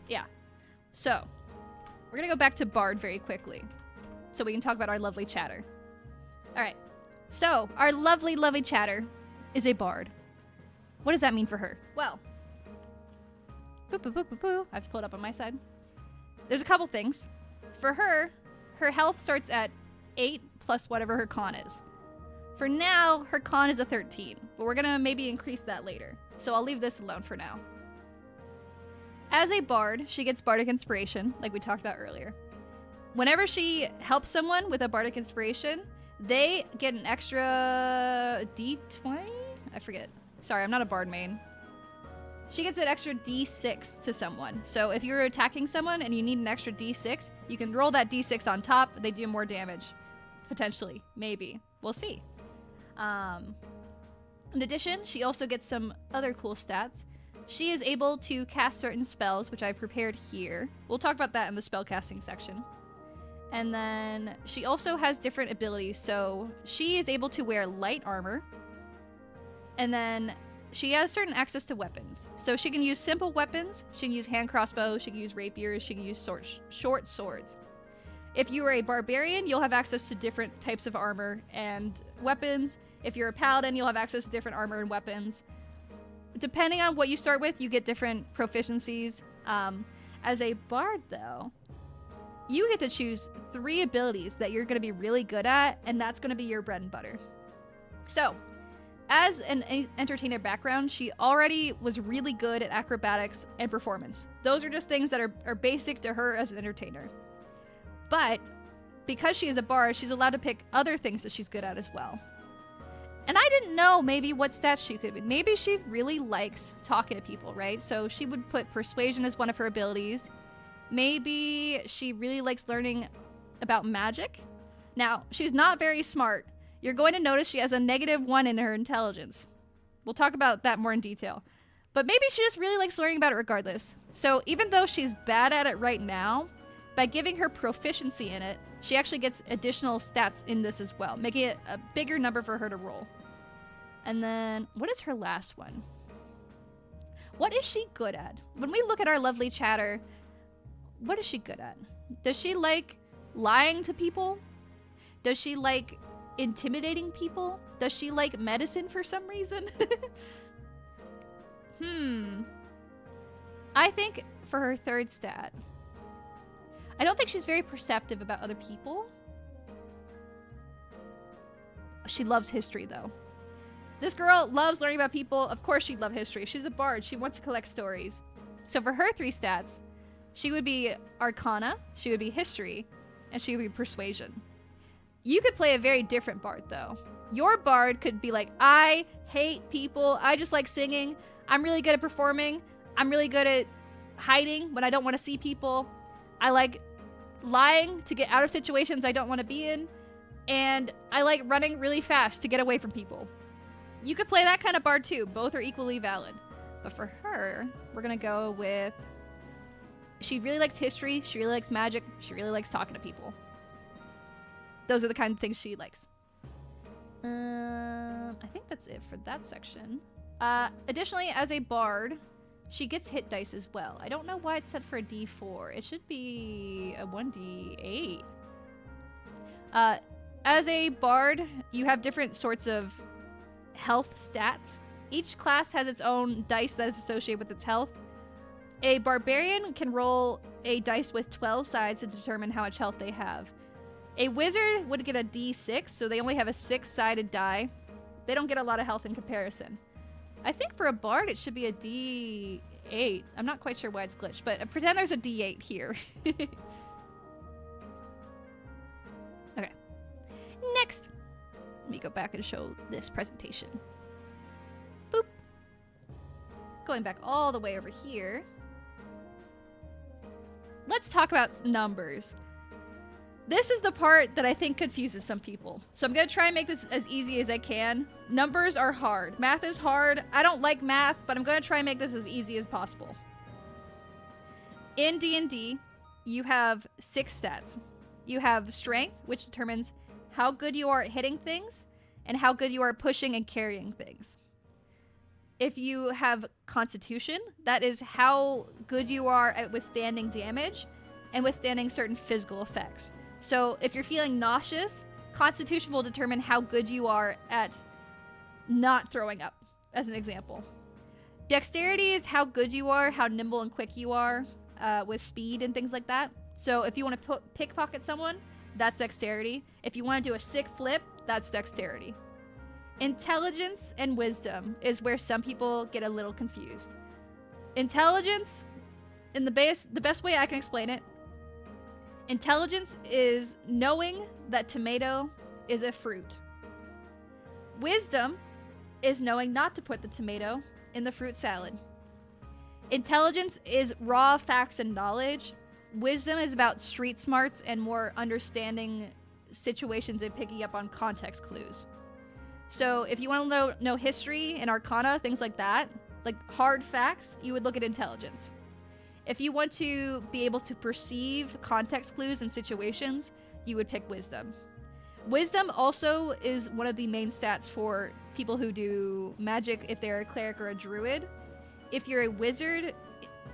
Yeah. So, we're going to go back to Bard very quickly. So we can talk about our lovely chatter. Alright. So, our lovely, lovely chatter is a Bard. What does that mean for her? Well... Boop, boop, boop, boop, boop. I have to pull it up on my side. There's a couple things. For her, her health starts at 8 plus whatever her con is. For now, her con is a 13, but we're gonna maybe increase that later. So I'll leave this alone for now. As a bard, she gets bardic inspiration, like we talked about earlier. Whenever she helps someone with a bardic inspiration, they get an extra D20? I forget. Sorry, I'm not a bard main. She gets an extra D6 to someone. So if you're attacking someone and you need an extra D6, you can roll that D6 on top. They do more damage. Potentially. Maybe. We'll see. In addition, she also gets some other cool stats. She is able to cast certain spells, which I've prepared here. We'll talk about that in the spellcasting section. And then she also has different abilities. So she is able to wear light armor. And then she has certain access to weapons. So she can use simple weapons, she can use hand crossbows, she can use rapiers, she can use short swords. If you are a barbarian, you'll have access to different types of armor and weapons. If you're a paladin, you'll have access to different armor and weapons. Depending on what you start with, you get different proficiencies. As a bard, though, you get to choose 3 abilities that you're going to be really good at, and that's going to be your bread and butter. So, as an entertainer background, she already was really good at acrobatics and performance. Those are just things that are basic to her as an entertainer. But because she is a bard, she's allowed to pick other things that she's good at as well. And I didn't know maybe what stats she could be. Maybe she really likes talking to people, right? So she would put persuasion as one of her abilities. Maybe she really likes learning about magic. Now, she's not very smart. You're going to notice she has a -1 in her intelligence. We'll talk about that more in detail. But maybe she just really likes learning about it regardless. So even though she's bad at it right now, by giving her proficiency in it, she actually gets additional stats in this as well, making it a bigger number for her to roll. And then, what is her last one? What is she good at? When we look at our lovely chatter, what is she good at? Does she like lying to people? Does she like intimidating people? Does she like medicine for some reason? I think for her 3rd stat, I don't think she's very perceptive about other people. She loves history, though. This girl loves learning about people. Of course she'd love history. She's a bard. She wants to collect stories. So for her 3 stats, she would be Arcana, she would be History, and she would be Persuasion. You could play a very different bard, though. Your bard could be like, I hate people. I just like singing. I'm really good at performing. I'm really good at hiding when I don't want to see people. I like lying to get out of situations I don't want to be in. And I like running really fast to get away from people. You could play that kind of bard, too. Both are equally valid. But for her, we're going to go with... She really likes history. She really likes magic. She really likes talking to people. Those are the kind of things she likes. I think that's it for that section. Additionally, as a bard, she gets hit dice as well. I don't know why it's set for a D4. It should be a 1D8. As a bard, you have different sorts of health stats. Each class has its own dice that is associated with its health. A barbarian can roll a dice with 12 sides to determine how much health they have. A wizard would get a D6, so they only have a 6-sided die. They don't get a lot of health in comparison. I think for a bard, it should be a D8. I'm not quite sure why it's glitched, but pretend there's a D8 here. Okay. Next! Let me go back and show this presentation. Boop. Going back all the way over here. let's talk about numbers. This is the part that I think confuses some people. So I'm going to try and make this as easy as I can. Numbers are hard. Math is hard. I don't like math, but I'm going to try and make this as easy as possible. In D&D, you have 6 stats. You have strength, which determines how good you are at hitting things and how good you are at pushing and carrying things. If you have constitution, that is how good you are at withstanding damage and withstanding certain physical effects. So if you're feeling nauseous, constitution will determine how good you are at not throwing up, as an example. Dexterity is how good you are, how nimble and quick you are with speed and things like that. So if you want to pickpocket someone, that's dexterity. If you want to do a sick flip, that's dexterity. Intelligence and wisdom is where some people get a little confused. Intelligence, in the best way I can explain it, intelligence is knowing that tomato is a fruit. Wisdom is knowing not to put the tomato in the fruit salad. Intelligence is raw facts and knowledge. Wisdom is about street smarts and more understanding situations and picking up on context clues. So if you want to know history and arcana, things like that, like hard facts, you would look at intelligence. If you want to be able to perceive context clues and situations, you would pick wisdom. Wisdom also is one of the main stats for people who do magic if they're a cleric or a druid. If you're a wizard,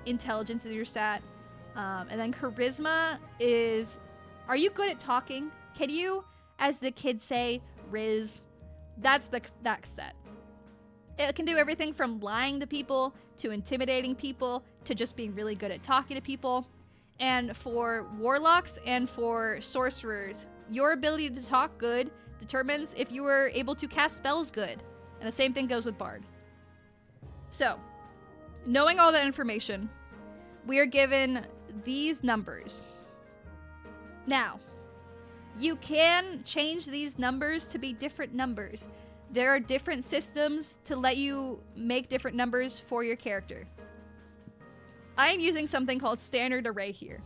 intelligence is your stat. And then charisma is, are you good at talking? Can you, as the kids say, riz? That's that stat. It can do everything from lying to people, to intimidating people, to just being really good at talking to people. And for warlocks and for sorcerers, your ability to talk good determines if you were able to cast spells good. And the same thing goes with Bard. So, knowing all that information, we are given these numbers. Now, you can change these numbers to be different numbers. There are different systems to let you make different numbers for your character. I am using something called standard array here.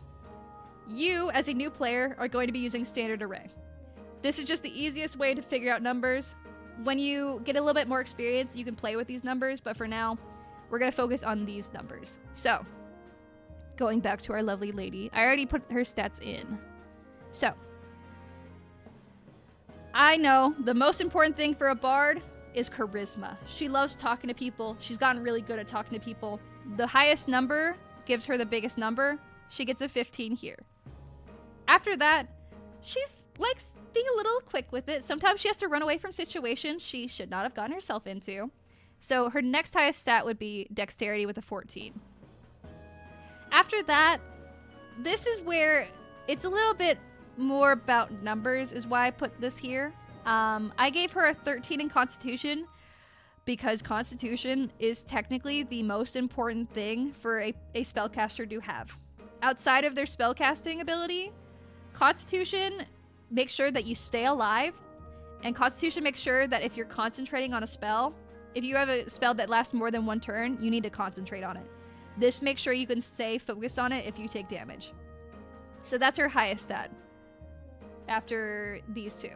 You, as a new player, are going to be using standard array. This is just the easiest way to figure out numbers. When you get a little bit more experience, you can play with these numbers, but for now, we're going to focus on these numbers. So, going back to our lovely lady, I already put her stats in. So, I know the most important thing for a bard is charisma. She loves talking to people. She's gotten really good at talking to people. The highest number gives her the biggest number. She gets a 15 here. After that, she's likes being a little quick with it. Sometimes she has to run away from situations she should not have gotten herself into. So her next highest stat would be dexterity with a 14. After that, this is where it's a little bit more about numbers, is why I put this here. I gave her a 13 in Constitution because Constitution is technically the most important thing for a spellcaster to have. Outside of their spellcasting ability, Constitution makes sure that you stay alive, and Constitution makes sure that if you're concentrating on a spell, if you have a spell that lasts more than one turn, you need to concentrate on it. This makes sure you can stay focused on it if you take damage. So that's her highest stat after these two.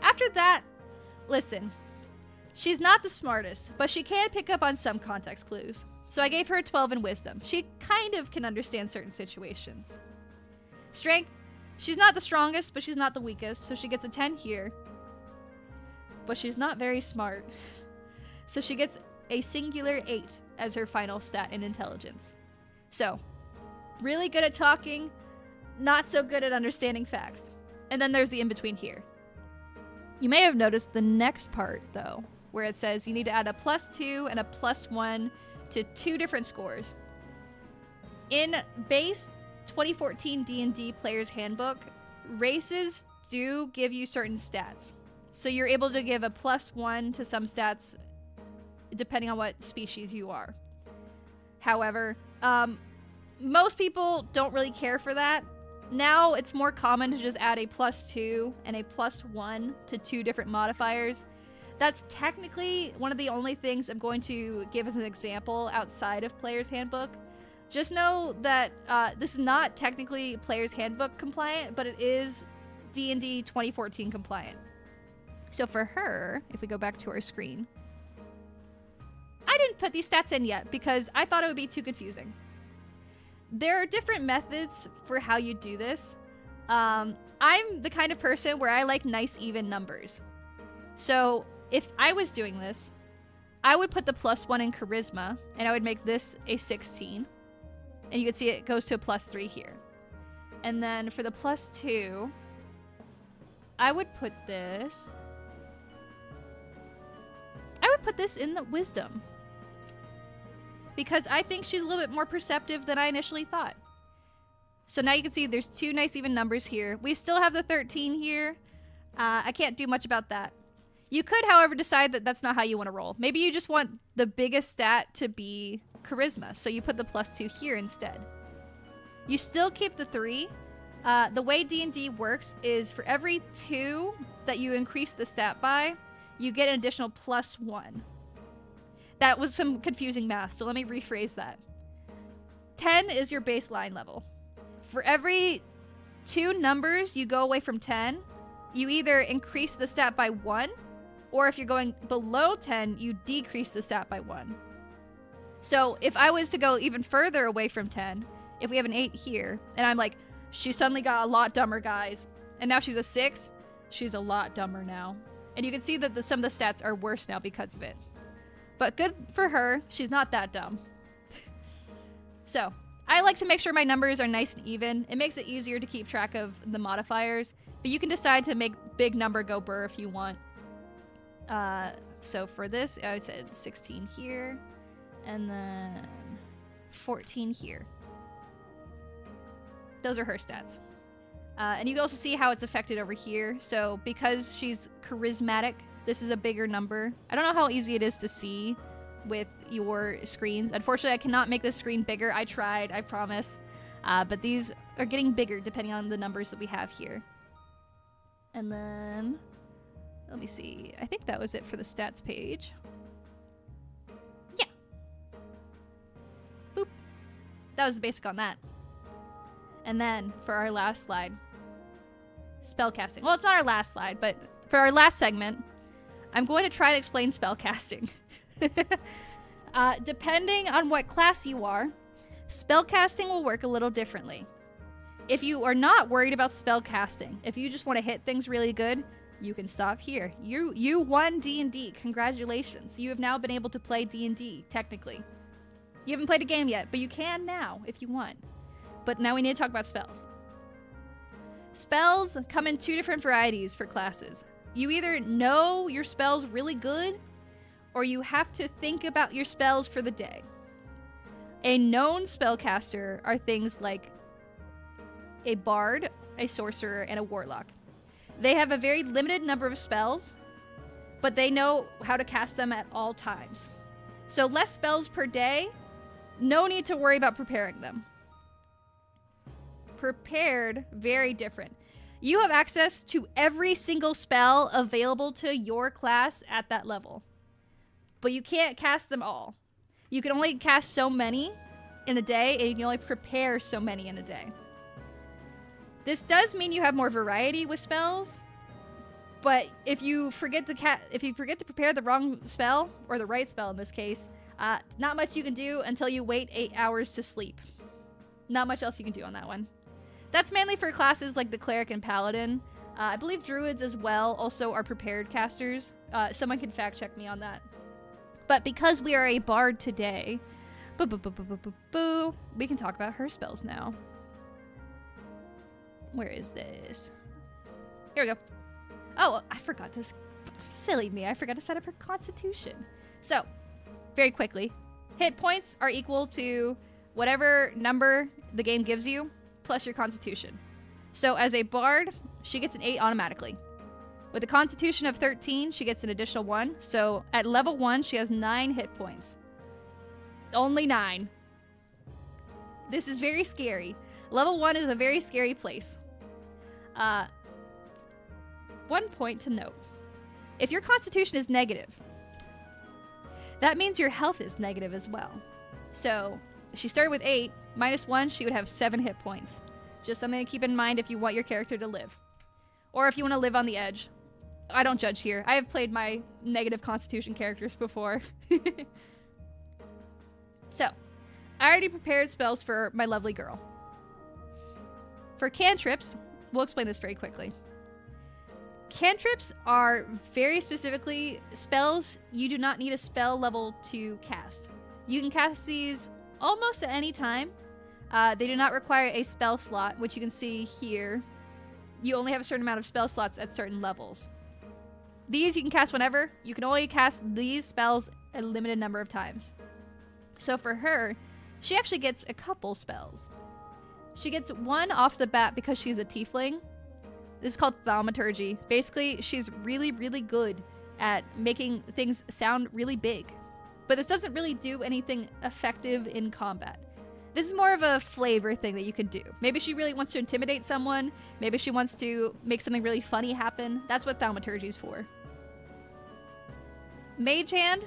After that, listen, she's not the smartest, but she can pick up on some context clues. So I gave her a 12 in wisdom. She kind of can understand certain situations. Strength, she's not the strongest, but she's not the weakest, so she gets a 10 here. But she's not very smart. So she gets a singular 8 as her final stat in intelligence. So, really good at talking, not so good at understanding facts. And then there's the in-between here. You may have noticed the next part, though, where it says you need to add a +2 and a +1 to 2 different scores. In base 2014 D&D Player's Handbook, races do give you certain stats. So you're able to give a +1 to some stats depending on what species you are. However, most people don't really care for that. Now it's more common to just add a +2 and a +1 to 2 different modifiers. That's technically one of the only things I'm going to give as an example outside of Player's Handbook. Just know that this is not technically Player's Handbook compliant, but it is D&D 2014 compliant. So for her, if we go back to our screen, I didn't put these stats in yet because I thought it would be too confusing. There are different methods for how you do this. I'm the kind of person where I like nice even numbers. So if I was doing this, I would put the +1 in charisma, and I would make this a 16. And you can see it goes to a +3 here. And then for the +2, I would put this... in the wisdom. Because I think she's a little bit more perceptive than I initially thought. So now you can see there's 2 nice even numbers here. We still have the 13 here. I can't do much about that. You could, however, decide that that's not how you want to roll. Maybe you just want the biggest stat to be charisma, so you put the +2 here instead. You still keep the 3. The way D&D works is for every 2 that you increase the stat by, you get an additional +1. That was some confusing math, so let me rephrase that. 10 is your baseline level. For every 2 numbers you go away from 10, you either increase the stat by 1, or if you're going below 10, you decrease the stat by 1. So if I was to go even further away from 10, if we have an 8 here, and I'm like, she suddenly got a lot dumber, guys, and now she's a 6, she's a lot dumber now. And you can see that some of the stats are worse now because of it. But good for her, she's not that dumb. So, I like to make sure my numbers are nice and even. It makes it easier to keep track of the modifiers, but you can decide to make big number go burr if you want. So for this, I said 16 here, and then 14 here. Those are her stats. And you can also see how it's affected over here. So because she's charismatic, this is a bigger number. I don't know how easy it is to see with your screens. Unfortunately, I cannot make this screen bigger. I tried, I promise. But these are getting bigger depending on the numbers that we have here. And then, let me see. I think that was it for the stats page. Yeah. Boop. That was the basic on that. And then, for our last slide, spellcasting. Well, it's not our last slide, but for our last segment, I'm going to try to explain spellcasting. Depending on what class you are, spellcasting will work a little differently. If you are not worried about spellcasting, if you just want to hit things really good, you can stop here. You won D&D. Congratulations. You have now been able to play D&D, technically. You haven't played a game yet, but you can now if you want. But now we need to talk about spells. Spells come in 2 different varieties for classes. You either know your spells really good, or you have to think about your spells for the day. A known spellcaster are things like a bard, a sorcerer, and a warlock. They have a very limited number of spells, but they know how to cast them at all times. So less spells per day, no need to worry about preparing them. Prepared, very different. You have access to every single spell available to your class at that level. But you can't cast them all. You can only cast so many in a day, and you can only prepare so many in a day. This does mean you have more variety with spells, but if you forget to prepare the wrong spell, or the right spell in this case, not much you can do until you wait 8 hours to sleep. Not much else you can do on that one. That's mainly for classes like the Cleric and Paladin. I believe Druids as well also are prepared casters. Someone can fact check me on that. But because we are a bard today, we can talk about her spells now. Where is this? Here we go. Oh, I forgot to... Silly me, I forgot to set up her constitution. So, very quickly, hit points are equal to whatever number the game gives you, plus your constitution. So as a bard, she gets an 8 automatically. With a constitution of 13, she gets an additional 1. So at level 1, she has 9 hit points. Only 9. This is very scary. Level 1 is a very scary place. One point to note. If your constitution is negative, that means your health is negative as well. So if she started with 8, -1, she would have 7 hit points. Just something to keep in mind if you want your character to live. Or if you want to live on the edge. I don't judge here. I have played my negative constitution characters before. So, I already prepared spells for my lovely girl. For cantrips, we'll explain this very quickly. Cantrips are very specifically spells you do not need a spell level to cast. You can cast these almost at any time. They do not require a spell slot, which you can see here. You only have a certain amount of spell slots at certain levels. These you can cast whenever. You can only cast these spells a limited number of times. So for her, she actually gets a couple spells. She gets one off the bat because she's a tiefling. This is called thaumaturgy. Basically, she's really, really good at making things sound really big. But this doesn't really do anything effective in combat. This is more of a flavor thing that you could do. Maybe she really wants to intimidate someone. Maybe she wants to make something really funny happen. That's what thaumaturgy is for. Mage hand.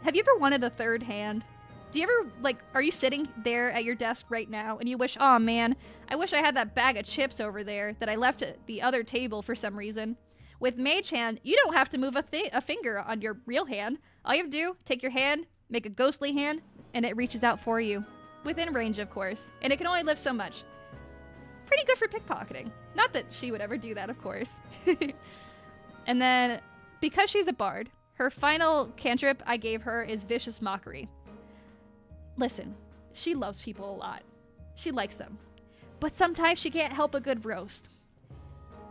Have you ever wanted a third hand? Do you ever, like, are you sitting there at your desk right now and you wish, oh man, I wish I had that bag of chips over there that I left at the other table for some reason. With mage hand, you don't have to move a finger on your real hand. All you have to do, take your hand, make a ghostly hand, and it reaches out for you. Within range, of course. And it can only lift so much. Pretty good for pickpocketing. Not that she would ever do that, of course. And then, because she's a bard, her final cantrip I gave her is Vicious Mockery. Listen, she loves people a lot. She likes them. But sometimes she can't help a good roast.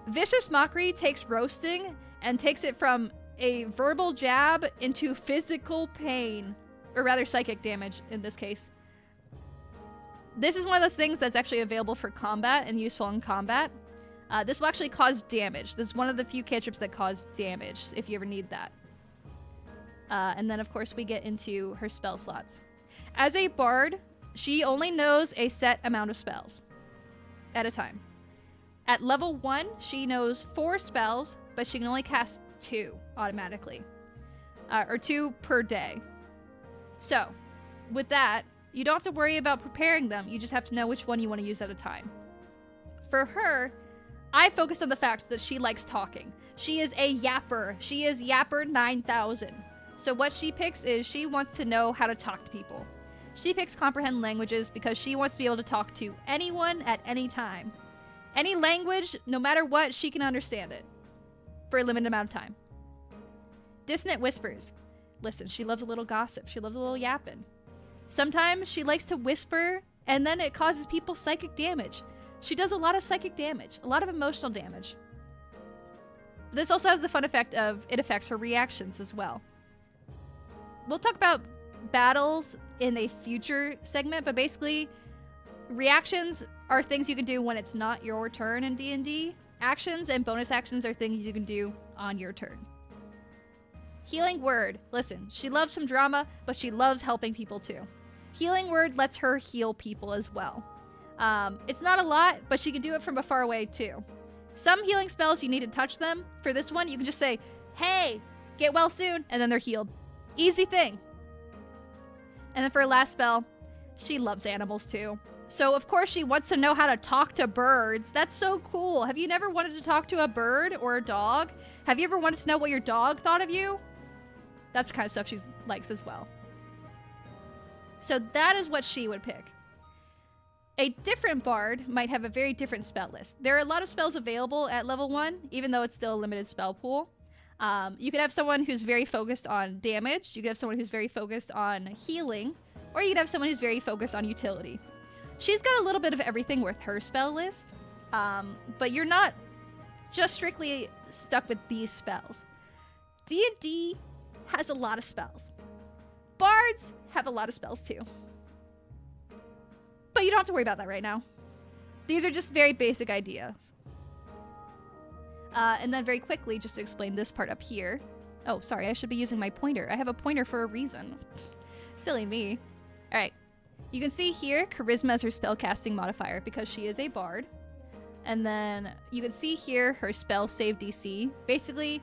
Vicious Mockery takes roasting and takes it from a verbal jab into physical pain. Or rather, psychic damage in this case. This is one of those things that's actually available for combat and useful in combat. This will actually cause damage. This is one of the few cantrips that cause damage, if you ever need that. And then, of course, we get into her spell slots. As a bard, she only knows a set amount of spells at a time. At level 1, she knows 4 spells, but she can only cast 2 automatically. Or 2 per day. So, with that, you don't have to worry about preparing them. You just have to know which one you want to use at a time. For her, I focus on the fact that she likes talking. She is a yapper. She is Yapper 9000. So what she picks is she wants to know how to talk to people. She picks comprehend languages because she wants to be able to talk to anyone at any time. Any language, no matter what, she can understand it. For a limited amount of time. Dissonant whispers. Listen, she loves a little gossip. She loves a little yapping. Sometimes she likes to whisper, and then it causes people psychic damage. She does a lot of psychic damage, a lot of emotional damage. This also has the fun effect of it affects her reactions as well. We'll talk about battles in a future segment, but basically, reactions are things you can do when it's not your turn in D&D. Actions and bonus actions are things you can do on your turn. Healing word. Listen, she loves some drama, but she loves helping people too. Healing word lets her heal people as well. It's not a lot, but she can do it from afar away too. Some healing spells, you need to touch them. For this one, you can just say, hey, get well soon, and then they're healed. Easy thing. And then for her last spell, she loves animals too. So of course she wants to know how to talk to birds. That's so cool. Have you never wanted to talk to a bird or a dog? Have you ever wanted to know what your dog thought of you? That's the kind of stuff she likes as well. So that is what she would pick. A different bard might have a very different spell list. There are a lot of spells available at level 1, even though it's still a limited spell pool. You could have someone who's very focused on damage. You could have someone who's very focused on healing. Or you could have someone who's very focused on utility. She's got a little bit of everything with her spell list. But you're not just strictly stuck with these spells. D&D has a lot of spells. Bards have a lot of spells too. But you don't have to worry about that right now. These are just very basic ideas. And then very quickly, just to explain this part up here. Oh, sorry, I should be using my pointer. I have a pointer for a reason. Silly me. Alright. You can see here, Charisma is her spellcasting modifier because she is a bard. And then you can see here her spell save DC. Basically,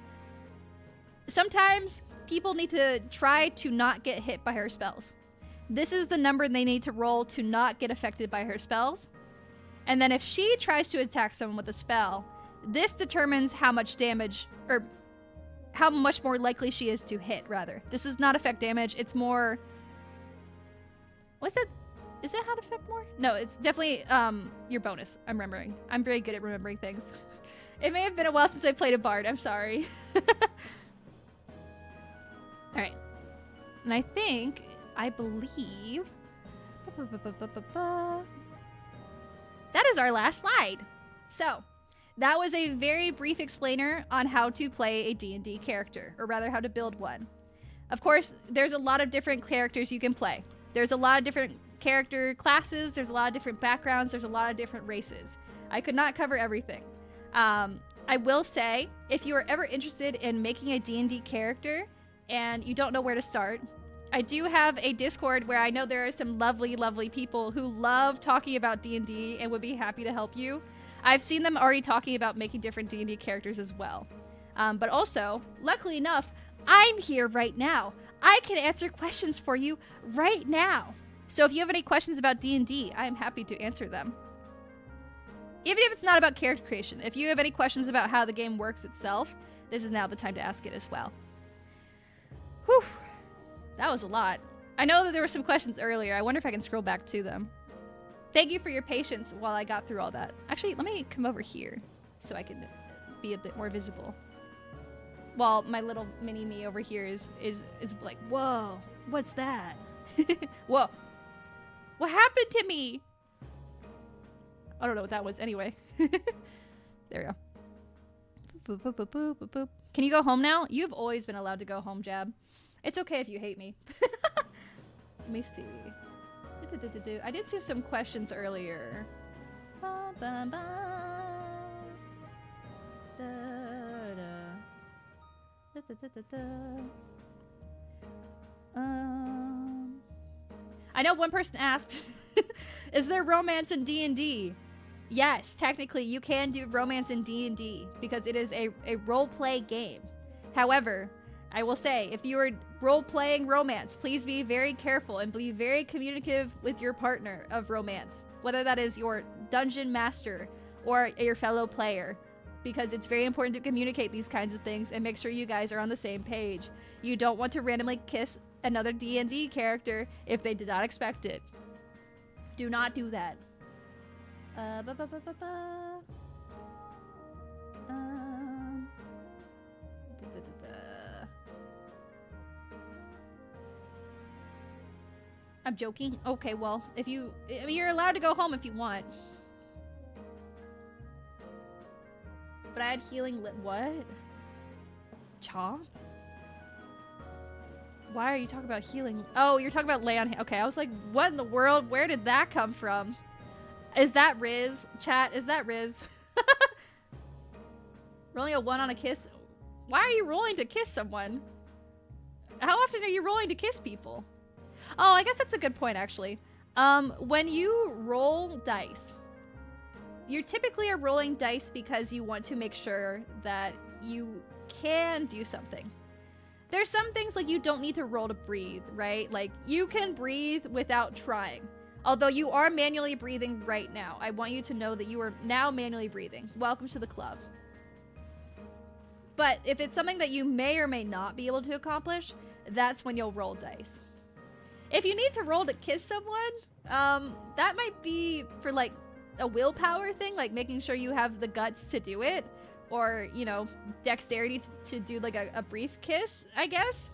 sometimes people need to try to not get hit by her spells. This is the number they need to roll to not get affected by her spells. And then if she tries to attack someone with a spell, this determines how much damage, or how much more likely she is to hit, rather. This does not affect damage. It's more... What's that? Is that how to affect more? No, it's definitely your bonus. I'm remembering. I'm very good at remembering things. It may have been a while since I played a bard. I'm sorry. Alright. And I believe... That is our last slide. So, that was a very brief explainer on how to play a D&D character, or rather how to build one. Of course, there's a lot of different characters you can play. There's a lot of different character classes, there's a lot of different backgrounds, there's a lot of different races. I could not cover everything. I will say, if you are ever interested in making a D&D character and you don't know where to start, I do have a Discord where I know there are some lovely, lovely people who love talking about D&D and would be happy to help you. I've seen them already talking about making different D&D characters as well. But also, luckily enough, I'm here right now. I can answer questions for you right now. So if you have any questions about D&D, I'm happy to answer them. Even if it's not about character creation, if you have any questions about how the game works itself, this is now the time to ask it as well. Whew. That was a lot. I know that there were some questions earlier. I wonder if I can scroll back to them. Thank you for your patience while I got through all that. Actually, let me come over here so I can be a bit more visible. While my little mini-me over here is like, whoa, what's that? Whoa. What happened to me? I don't know what that was anyway. There we go. Boop, boop, boop, boop, boop, boop. Can you go home now? You've always been allowed to go home, Jab. It's okay if you hate me. Let me see. I did see some questions earlier. Ba, ba, ba. Da, da. Da, da, da, da, da. I know one person asked, is there romance in D&D? Yes, technically you can do romance in D&D because it is a role-play game. However, I will say, if you are role-playing romance, please be very careful and be very communicative with your partner of romance, whether that is your dungeon master or your fellow player, because it's very important to communicate these kinds of things and make sure you guys are on the same page. You don't want to randomly kiss another D&D character if they did not expect it. Do not do that. I'm joking. Okay, well, I mean, you're allowed to go home if you want. But I had healing what? Chomp? Why are you talking about healing? Oh, you're talking about lay on... Okay, I was like, what in the world? Where did that come from? Is that Riz? Chat, is that Riz? Rolling a 1 on a kiss? Why are you rolling to kiss someone? How often are you rolling to kiss people? Oh, I guess that's a good point, actually. When you roll dice, you typically are rolling dice because you want to make sure that you can do something. There's some things like you don't need to roll to breathe, right? Like, you can breathe without trying. Although you are manually breathing right now. I want you to know that you are now manually breathing. Welcome to the club. But if it's something that you may or may not be able to accomplish, that's when you'll roll dice. If you need to roll to kiss someone, that might be for, like, a willpower thing, like making sure you have the guts to do it. Or, you know, dexterity to do, like, a brief kiss, I guess.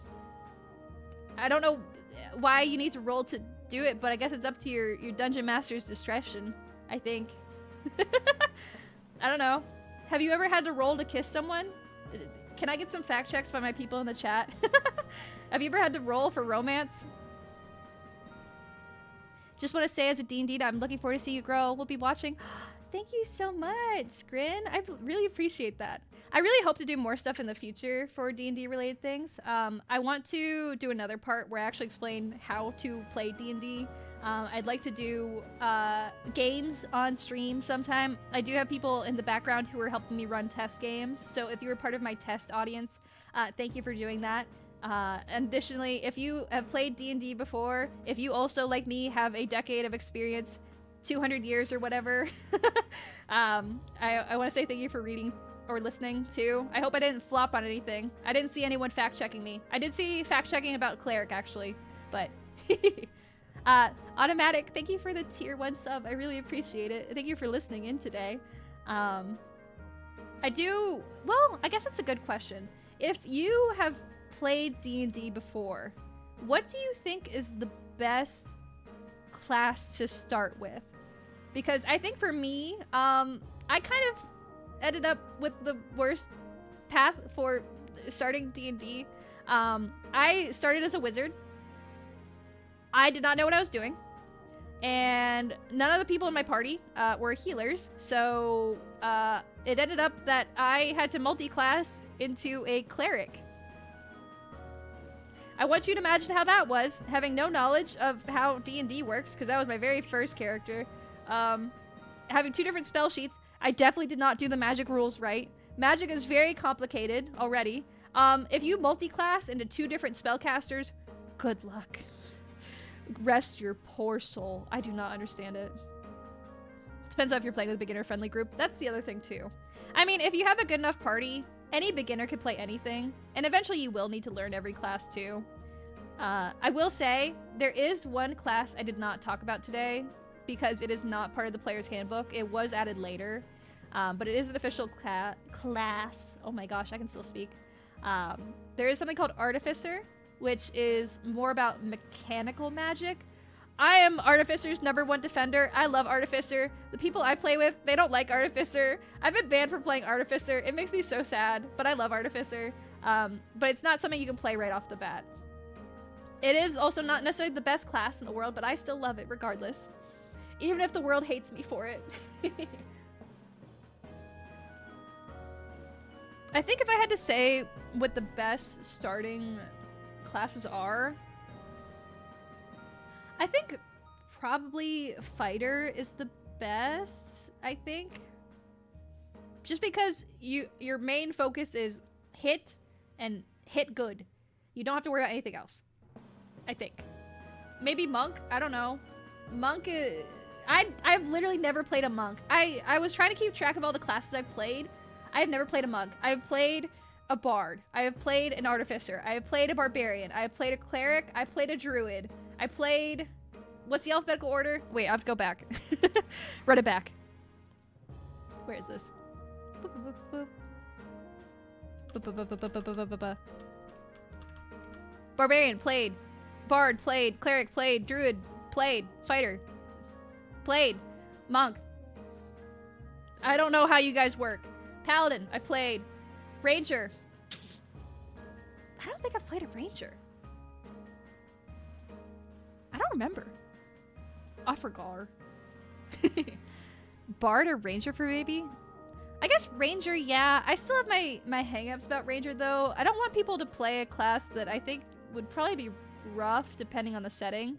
I don't know why you need to roll to do it, but I guess it's up to your dungeon master's discretion, I think. I don't know. Have you ever had to roll to kiss someone? Can I get some fact checks by my people in the chat? Have you ever had to roll for romance? Just want to say, as a D&D, I'm looking forward to see you grow. We'll be watching. Thank you so much, Grin. I really appreciate that. I really hope to do more stuff in the future for D&D related things. I want to do another part where I actually explain how to play D&D. I'd like to do games on stream sometime. I do have people in the background who are helping me run test games. So if you're part of my test audience, thank you for doing that. Additionally, if you have played D&D before, if you also, like me, have a decade of experience, 200 years or whatever, I want to say thank you for reading or listening too. I hope I didn't flop on anything. I didn't see anyone fact-checking me. I did see fact-checking about Cleric, actually, but... Automatic, thank you for the tier 1 sub. I really appreciate it. Thank you for listening in today. Well, I guess that's a good question. If you have played D&D before, what do you think is the best class to start with? Because I think for me, I kind of ended up with the worst path for starting D&D. I started as a wizard. I did not know what I was doing, and none of the people in my party were healers, so it ended up that I had to multi-class into a cleric. I want you to imagine how that was, having no knowledge of how D&D works, because that was my very first character. Having 2 different spell sheets, I definitely did not do the magic rules right. Magic is very complicated already. If you multi-class into 2 different spellcasters, good luck. Rest your poor soul. I do not understand it. Depends on if you're playing with a beginner-friendly group. That's the other thing, too. I mean, if you have a good enough party, any beginner can play anything, and eventually you will need to learn every class, too. I will say, there is one class I did not talk about today, because it is not part of the player's handbook. It was added later, but it is an official class. Oh my gosh, I can still speak. There is something called Artificer, which is more about mechanical magic. I am Artificer's #1 defender. I love Artificer. The people I play with, they don't like Artificer. I've been banned from playing Artificer. It makes me so sad, but I love Artificer. But it's not something you can play right off the bat. It is also not necessarily the best class in the world, but I still love it regardless. Even if the world hates me for it. I think if I had to say what the best starting classes are, I think probably fighter is the best, I think. Just because your main focus is hit and hit good. You don't have to worry about anything else, I think. Maybe monk, I don't know. Monk is... I've literally never played a monk. I was trying to keep track of all the classes I've played. I have never played a monk. I've played a bard. I have played an artificer. I have played a barbarian. I have played a cleric. I played a druid. I played... What's the alphabetical order? Wait, I have to go back. Run it back. Where is this? Barbarian, played. Bard, played. Cleric, played. Druid, played. Fighter, played. Monk. I don't know how you guys work. Paladin, I played. Ranger. I don't think I've played a ranger. I don't remember. Offergar. Bard or ranger for baby? I guess ranger, yeah. I still have my hang-ups about ranger, though. I don't want people to play a class that I think would probably be rough depending on the setting.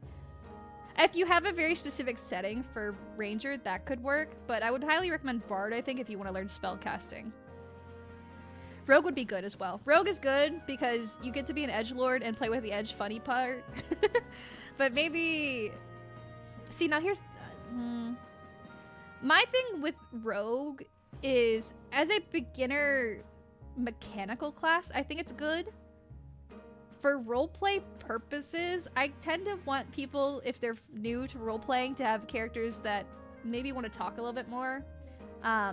If you have a very specific setting for ranger, that could work, but I would highly recommend bard, I think, if you want to learn spell casting. Rogue would be good as well. Rogue is good because you get to be an edgelord and play with the edge funny part. But maybe... See, now here's... My thing with Rogue is, as a beginner mechanical class, I think it's good. For roleplay purposes, I tend to want people, if they're new to roleplaying, to have characters that maybe want to talk a little bit more.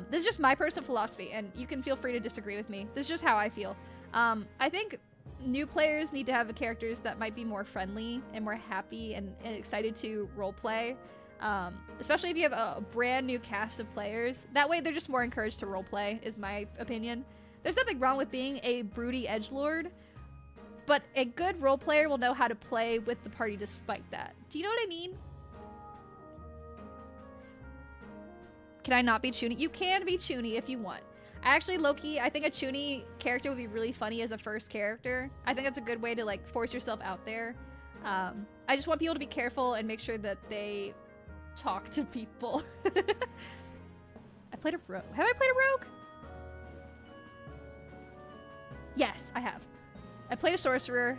This is just my personal philosophy, and you can feel free to disagree with me. This is just how I feel. I think new players need to have characters that might be more friendly and more happy and excited to roleplay. Especially if you have a brand new cast of players. That way they're just more encouraged to roleplay, is my opinion. There's nothing wrong with being a broody edgelord, but a good roleplayer will know how to play with the party despite that. Do you know what I mean? Can I not be Chuny? You can be Chuny if you want. Actually, low-key, I think a Chuny character would be really funny as a first character. I think that's a good way to, like, force yourself out there. I just want people to be careful and make sure that they talk to people. I played a rogue. Have I played a rogue? Yes, I have. I played a sorcerer.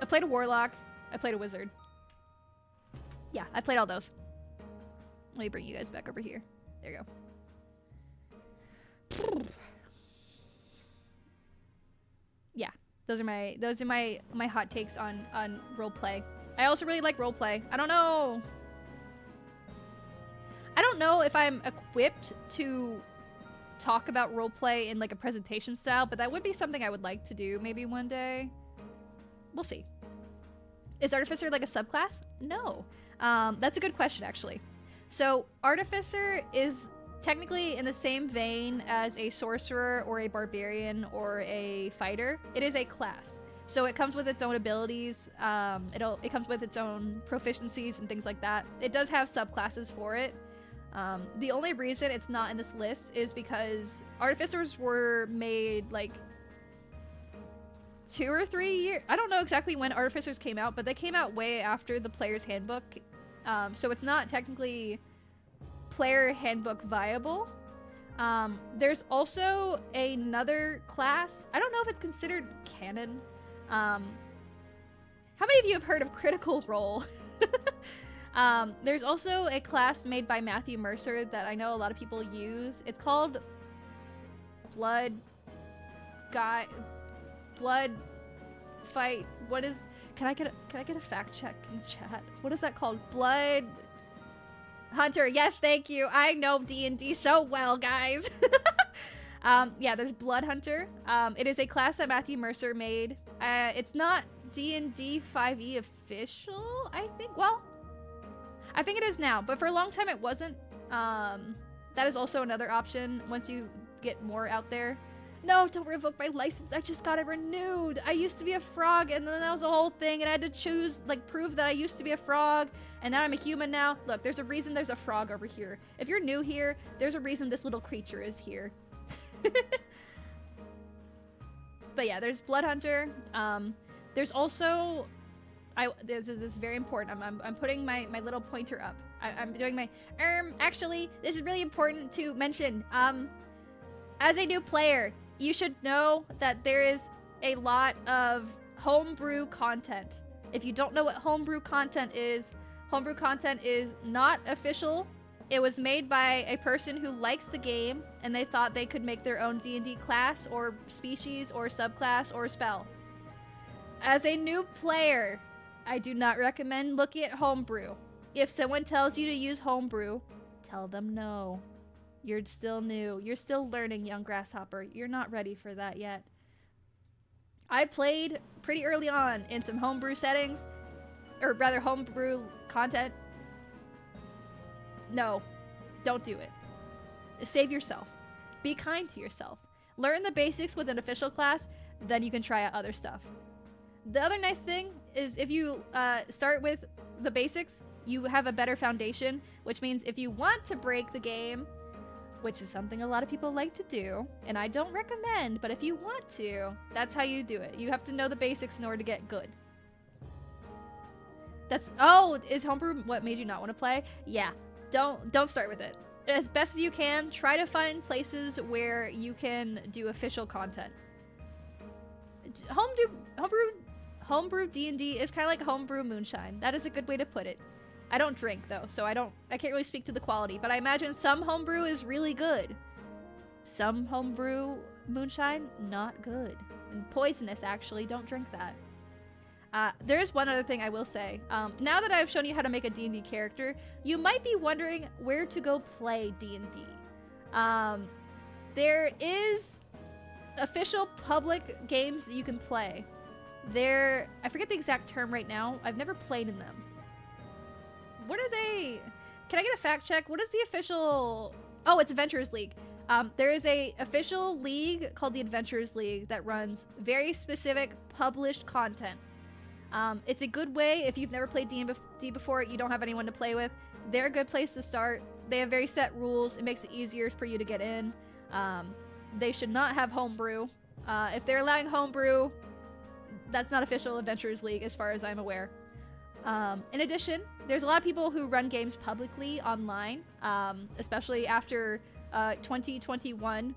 I played a warlock. I played a wizard. Yeah, I played all those. Let me bring you guys back over here. There you go. Yeah, those are my hot takes on roleplay. I also really like roleplay. I don't know if I'm equipped to talk about roleplay in like a presentation style, but that would be something I would like to do maybe one day. We'll see. Is Artificer like a subclass? No. That's a good question, actually. So Artificer is technically in the same vein as a sorcerer or a barbarian or a fighter. It is a class. So it comes with its own abilities. It comes with its own proficiencies and things like that. It does have subclasses for it. The only reason it's not in this list is because Artificers were made like 2 or 3 years. I don't know exactly when Artificers came out, but they came out way after the Player's Handbook. So it's not technically Player Handbook viable. There's also another class. I don't know if it's considered canon. How many of you have heard of Critical Role? There's also a class made by Matthew Mercer that I know a lot of people use. It's called Blood Fight. What is? Can I get a fact check in the chat? What is that called? Blood Hunter. Yes, thank you. I know D&D so well, guys. Yeah, there's Blood Hunter. It is a class that Matthew Mercer made. It's not D&D 5e official, I think. Well, I think it is now, but for a long time it wasn't. That is also another option once you get more out there. No, don't revoke my license. I just got it renewed. I used to be a frog, and then that was a whole thing, and I had to choose, like, prove that I used to be a frog, and now I'm a human now. Look, there's a reason there's a frog over here. If you're new here, there's a reason this little creature is here. But yeah, there's Blood Hunter. There's also... This is very important. I'm putting my little pointer up. I'm doing my... Actually, this is really important to mention. As a new player, you should know that there is a lot of homebrew content. If you don't know what homebrew content is not official. It was made by a person who likes the game, and they thought they could make their own D&D class, or species, or subclass, or spell. As a new player, I do not recommend looking at homebrew. If someone tells you to use homebrew, tell them no. You're still new. You're still learning, young grasshopper. You're not ready for that yet. I played pretty early on in some homebrew settings, or rather homebrew content. No, don't do it. Save yourself. Be kind to yourself. Learn the basics with an official class, then you can try out other stuff. The other nice thing is if you start with the basics, you have a better foundation, which means if you want to break the game, which is something a lot of people like to do, and I don't recommend, but if you want to, that's how you do it. You have to know the basics in order to get good. Oh, is homebrew what made you not want to play? Yeah, don't start with it. As best as you can, try to find places where you can do official content. Homebrew D&D is kind of like homebrew moonshine. That is a good way to put it. I don't drink though, so I can't really speak to the quality, but I imagine some homebrew is really good. Some homebrew moonshine, not good. And poisonous, actually. Don't drink that. There is one other thing I will say. Now that I've shown you how to make a D&D character, you might be wondering where to go play D&D. There is official public games that you can play. I forget the exact term right now. I've never played in them. What are they? Can I get a fact check? What is the official... Oh, it's Adventurers League. There is a official league called the Adventurers League that runs very specific published content. It's a good way if you've never played D&D before, you don't have anyone to play with. They're a good place to start. They have very set rules. It makes it easier for you to get in. They should not have homebrew. If they're allowing homebrew, that's not official Adventurers League as far as I'm aware. In addition, there's a lot of people who run games publicly online, especially after 2021,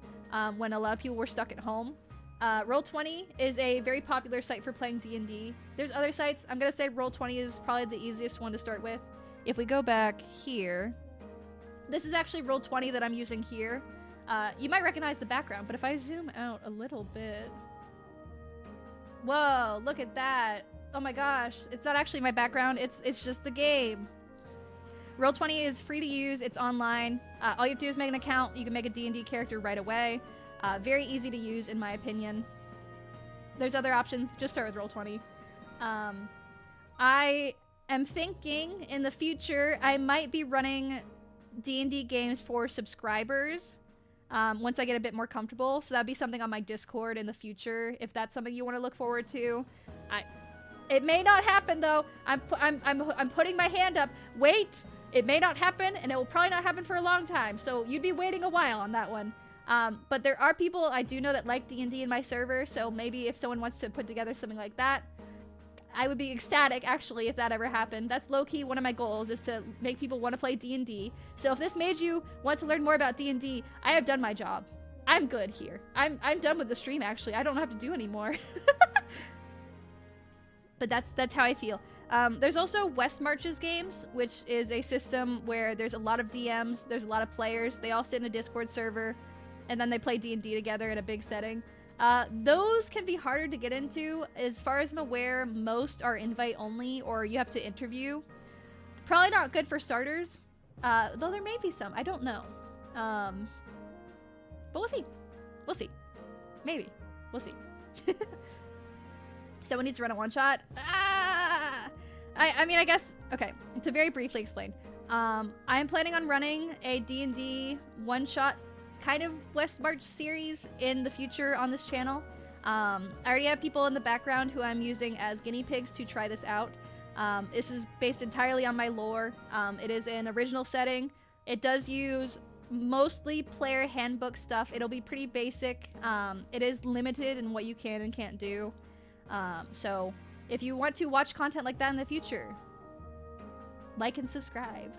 when a lot of people were stuck at home. Roll20 is a very popular site for playing D&D. There's other sites. I'm gonna say Roll20 is probably the easiest one to start with. If we go back here, this is actually Roll20 that I'm using here. You might recognize the background, but if I zoom out a little bit... Whoa, look at that. Oh my gosh, it's not actually my background, it's just the game. Roll20 is free to use, it's online. All you have to do is make an account, you can make a D&D character right away. Very easy to use, in my opinion. There's other options. Just start with Roll20. I am thinking in the future I might be running D&D games for subscribers once I get a bit more comfortable. So that'd be something on my Discord in the future, if that's something you want to look forward to. It may not happen though. I'm putting my hand up. Wait, it may not happen, and it will probably not happen for a long time. So you'd be waiting a while on that one. But there are people I do know that like D&D in my server, so maybe if someone wants to put together something like that, I would be ecstatic, actually, if that ever happened. That's low-key one of my goals, is to make people want to play D&D. So if this made you want to learn more about D&D, I have done my job. I'm good here. I'm done with the stream, actually. I don't have to do anymore. But that's how I feel. There's also West Marches games, which is a system where there's a lot of DMs, there's a lot of players, they all sit in a Discord server, and then they play D&D together in a big setting. Those can be harder to get into. As far as I'm aware, most are invite only, or you have to interview. Probably not good for starters, though there may be some. I don't know. But we'll see. We'll see. Maybe. We'll see. Someone needs to run a one-shot. I mean, I guess... Okay, to very briefly explain. I am planning on running a D&D one-shot kind of West March series in the future on this channel. I already have people in the background who I'm using as guinea pigs to try this out. This is based entirely on my lore. It is an original setting. It does use mostly player handbook stuff. It'll be pretty basic. It is limited in what you can and can't do. So if you want to watch content like that in the future, like and subscribe.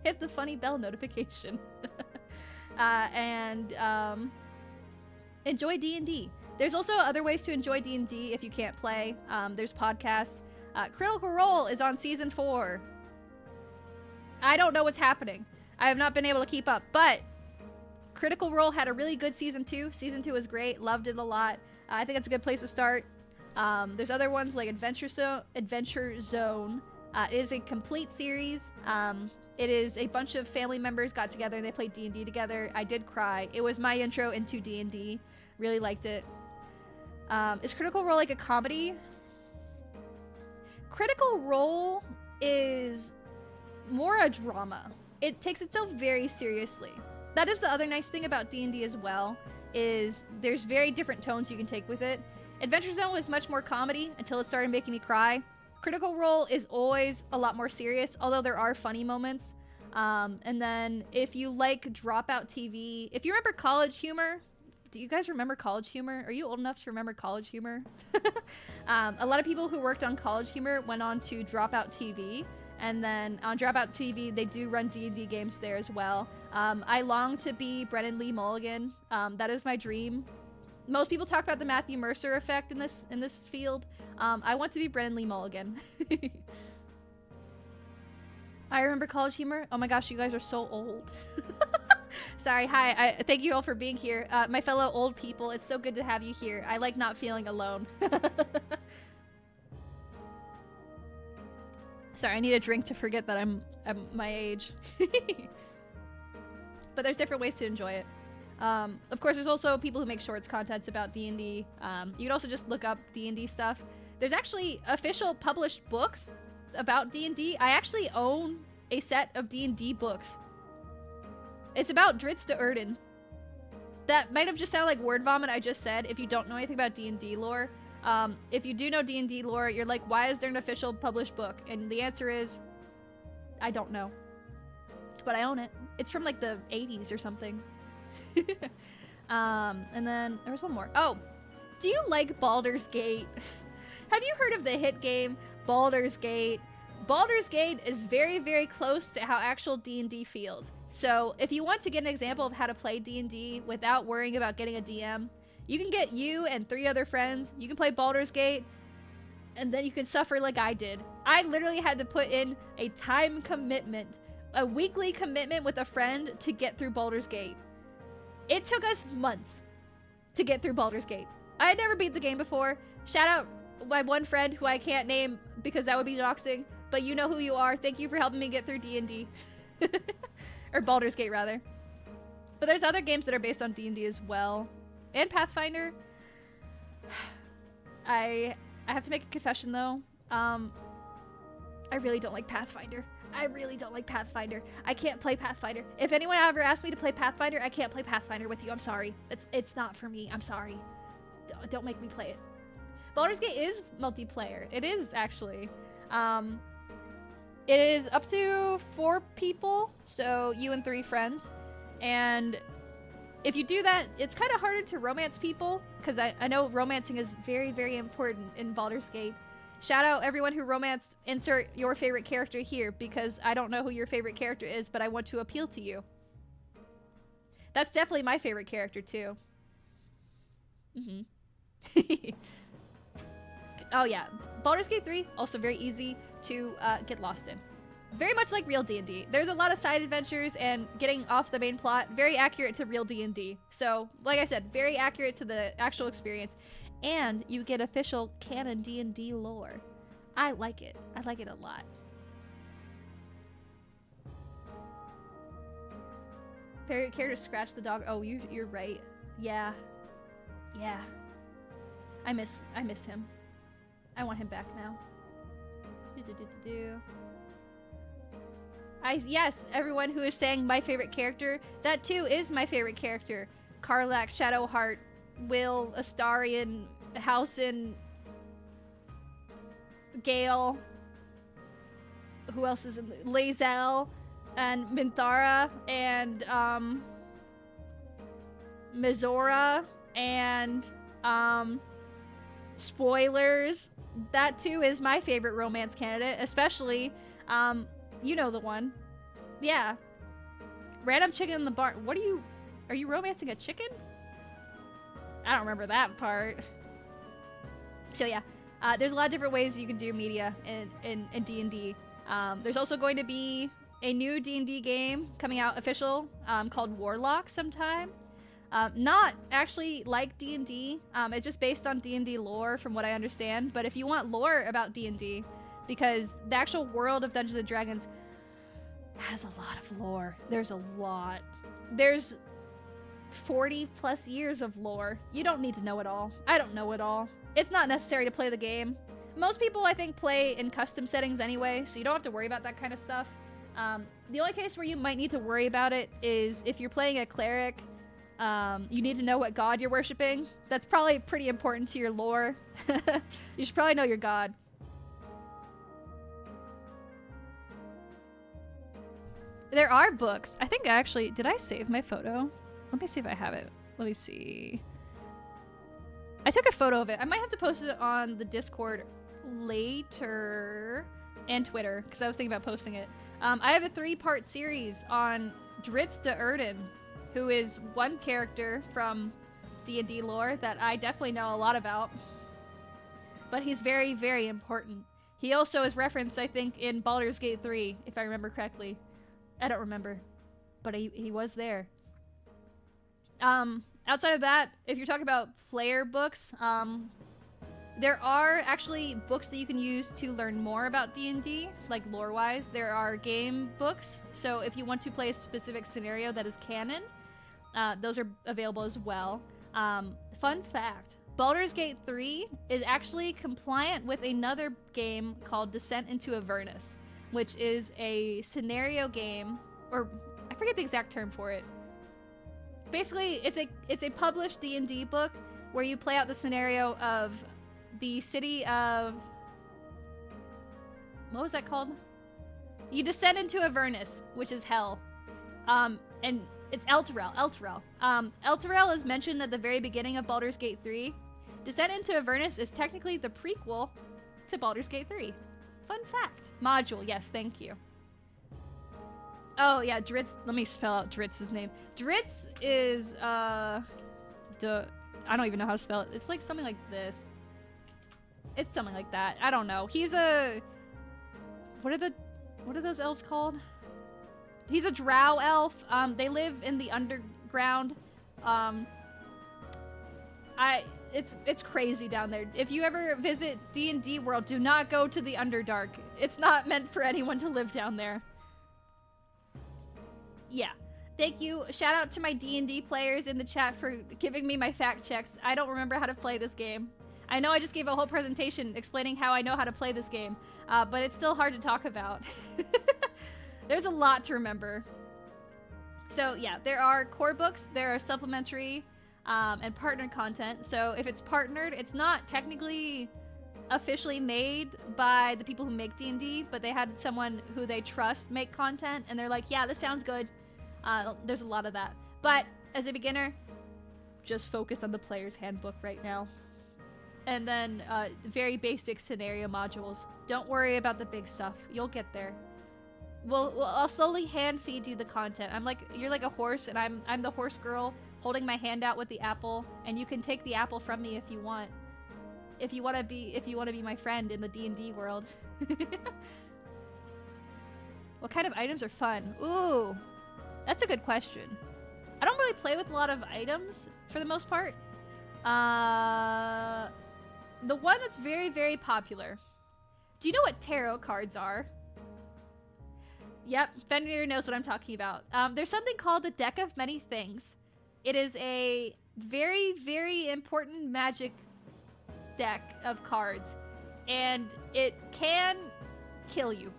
Hit the funny bell notification. And enjoy D&D. There's also other ways to enjoy D&D if you can't play. There's podcasts. Critical Role is on season 4. I don't know what's happening. I have not been able to keep up, but Critical Role had a really good season 2. Season 2 was great. Loved it a lot. I think it's a good place to start. There's other ones like Adventure Zone. It is a complete series. It is a bunch of family members got together and they played D&D together. I did cry. It was my intro into D&D. Really liked it. Is Critical Role like a comedy? Critical Role is more a drama. It takes itself very seriously. That is the other nice thing about D&D as well, is there's very different tones you can take with it. Adventure Zone was much more comedy until it started making me cry. Critical Role is always a lot more serious, although there are funny moments. And then if you like Dropout TV, if you remember College Humor, do you guys remember College Humor? Are you old enough to remember College Humor? A lot of people who worked on College Humor went on to Dropout TV, and then on Dropout TV, they do run D&D games there as well. I long to be Brennan Lee Mulligan. That is my dream. Most people talk about the Matthew Mercer effect in this field. I want to be Brennan Lee Mulligan. I remember College Humor. Oh my gosh, you guys are so old. Sorry, hi. Thank you all for being here. My fellow old people, it's so good to have you here. I like not feeling alone. Sorry, I need a drink to forget that I'm my age. But there's different ways to enjoy it. Of course, there's also people who make shorts contents about D&D. You can also just look up D&D stuff. There's actually official published books about D&D. I actually own a set of D&D books. It's about Dritz to Erden. That might have just sounded like word vomit I just said if you don't know anything about D&D lore. If you do know D&D lore, you're like, why is there an official published book? And the answer is, I don't know. But I own it. It's from like the 80s or something. And then there was one more. Oh, do you like Baldur's Gate? Have you heard of the hit game Baldur's Gate? Baldur's Gate is very, very close to how actual D&D feels. So if you want to get an example of how to play D&D without worrying about getting a DM, You can get you and 3 other friends. You can play Baldur's Gate, and then you can suffer like I did. I literally had to put in a time commitment, a weekly commitment with a friend to get through Baldur's Gate. It took us months to get through Baldur's Gate. I had never beat the game before. Shout out my one friend who I can't name because that would be doxing, but you know who you are. Thank you for helping me get through D&D. Or Baldur's Gate, rather. But there's other games that are based on D&D as well. And Pathfinder. I have to make a confession, though. I really don't like Pathfinder. I really don't like Pathfinder. I can't play Pathfinder. If anyone ever asks me to play Pathfinder, I can't play Pathfinder with you. I'm sorry. It's not for me. I'm sorry. Don't make me play it. Baldur's Gate is multiplayer. It is, actually. It is up to 4 people, so you and 3 friends. And if you do that, it's kind of harder to romance people, because I know romancing is very, very important in Baldur's Gate. Shout out everyone who romanced, insert your favorite character here, because I don't know who your favorite character is, but I want to appeal to you. That's definitely my favorite character, too. Oh yeah, Baldur's Gate 3, also very easy to get lost in. Very much like real D&D. There's a lot of side adventures and getting off the main plot. Very accurate to real D&D. So, like I said, very accurate to the actual experience. And you get official canon D&D lore. I like it. I like it a lot. Favorite character, Scratch the dog. Oh, you're right. Yeah. Yeah. I miss him. I want him back now. Yes, everyone who is saying my favorite character, that too is my favorite character. Karlach, Shadowheart, Will, Astarion, Housen, Gale. Who else is in Lae'zel, and Minthara, and Mizora, and spoilers. That too is my favorite romance candidate, especially you know the one. Yeah. Random chicken in the barn. What are you romancing a chicken? I don't remember that part. So yeah, there's a lot of different ways you can do media in D&D. There's also going to be a new D&D game coming out official called Warlock sometime. Not actually like D&D. It's just based on D&D lore from what I understand. But if you want lore about D&D, because the actual world of Dungeons & Dragons has a lot of lore. There's a lot. There's 40 plus years of lore. You don't need to know it all. I don't know it all. It's not necessary to play the game. Most people, I think, play in custom settings anyway, so you don't have to worry about that kind of stuff. The only case where you might need to worry about it is if you're playing a cleric. You need to know what god you're worshiping. That's probably pretty important to your lore. You should probably know your god. There are books. I think actually, did I save my photo? Let me see if I have it. Let me see. I took a photo of it. I might have to post it on the Discord later and Twitter because I was thinking about posting it. I have a 3-part series on Dritz de Erden, who is one character from D&D lore that I definitely know a lot about. But he's very, very important. He also is referenced, I think, in Baldur's Gate 3, if I remember correctly. I don't remember, but he was there. Outside of that, if you're talking about player books, there are actually books that you can use to learn more about D&D, like lore-wise. There are game books, so if you want to play a specific scenario that is canon, those are available as well. Fun fact, Baldur's Gate 3 is actually compliant with another game called Descent into Avernus, which is a scenario game, or I forget the exact term for it. Basically, it's a published D&D book where you play out the scenario of the city of... What was that called? You descend into Avernus, which is hell. And it's Elturel. Elturel is mentioned at the very beginning of Baldur's Gate 3. Descent into Avernus is technically the prequel to Baldur's Gate 3. Fun fact. Module, yes, thank you. Oh, yeah, Dritz. Let me spell out Dritz's name. Dritz is, I I don't even know how to spell it. It's like something like this. It's something like that. I don't know. He's a... What are those elves called? He's a drow elf. They live in the underground. It's crazy down there. If you ever visit D&D World, do not go to the Underdark. It's not meant for anyone to live down there. Yeah. Thank you. Shout out to my D&D players in the chat for giving me my fact checks. I don't remember how to play this game. I know I just gave a whole presentation explaining how I know how to play this game, but it's still hard to talk about. There's a lot to remember. So yeah, there are core books, there are supplementary, and partnered content. So if it's partnered, it's not technically officially made by the people who make D&D, but they had someone who they trust make content, and they're like, yeah, this sounds good. There's a lot of that. But as a beginner, just focus on the player's handbook right now. And then very basic scenario modules. Don't worry about the big stuff. You'll get there. I'll slowly hand feed you the content. You're like a horse, and I'm the horse girl holding my hand out with the apple, and you can take the apple from me if you want. If you want to be my friend in the D&D world. What kind of items are fun? Ooh, that's a good question. I don't really play with a lot of items for the most part. The one that's very, very popular. Do you know what tarot cards are? Yep, Fenrir knows what I'm talking about. There's something called the Deck of Many Things. It is a very, very important magic deck of cards, and it can kill you.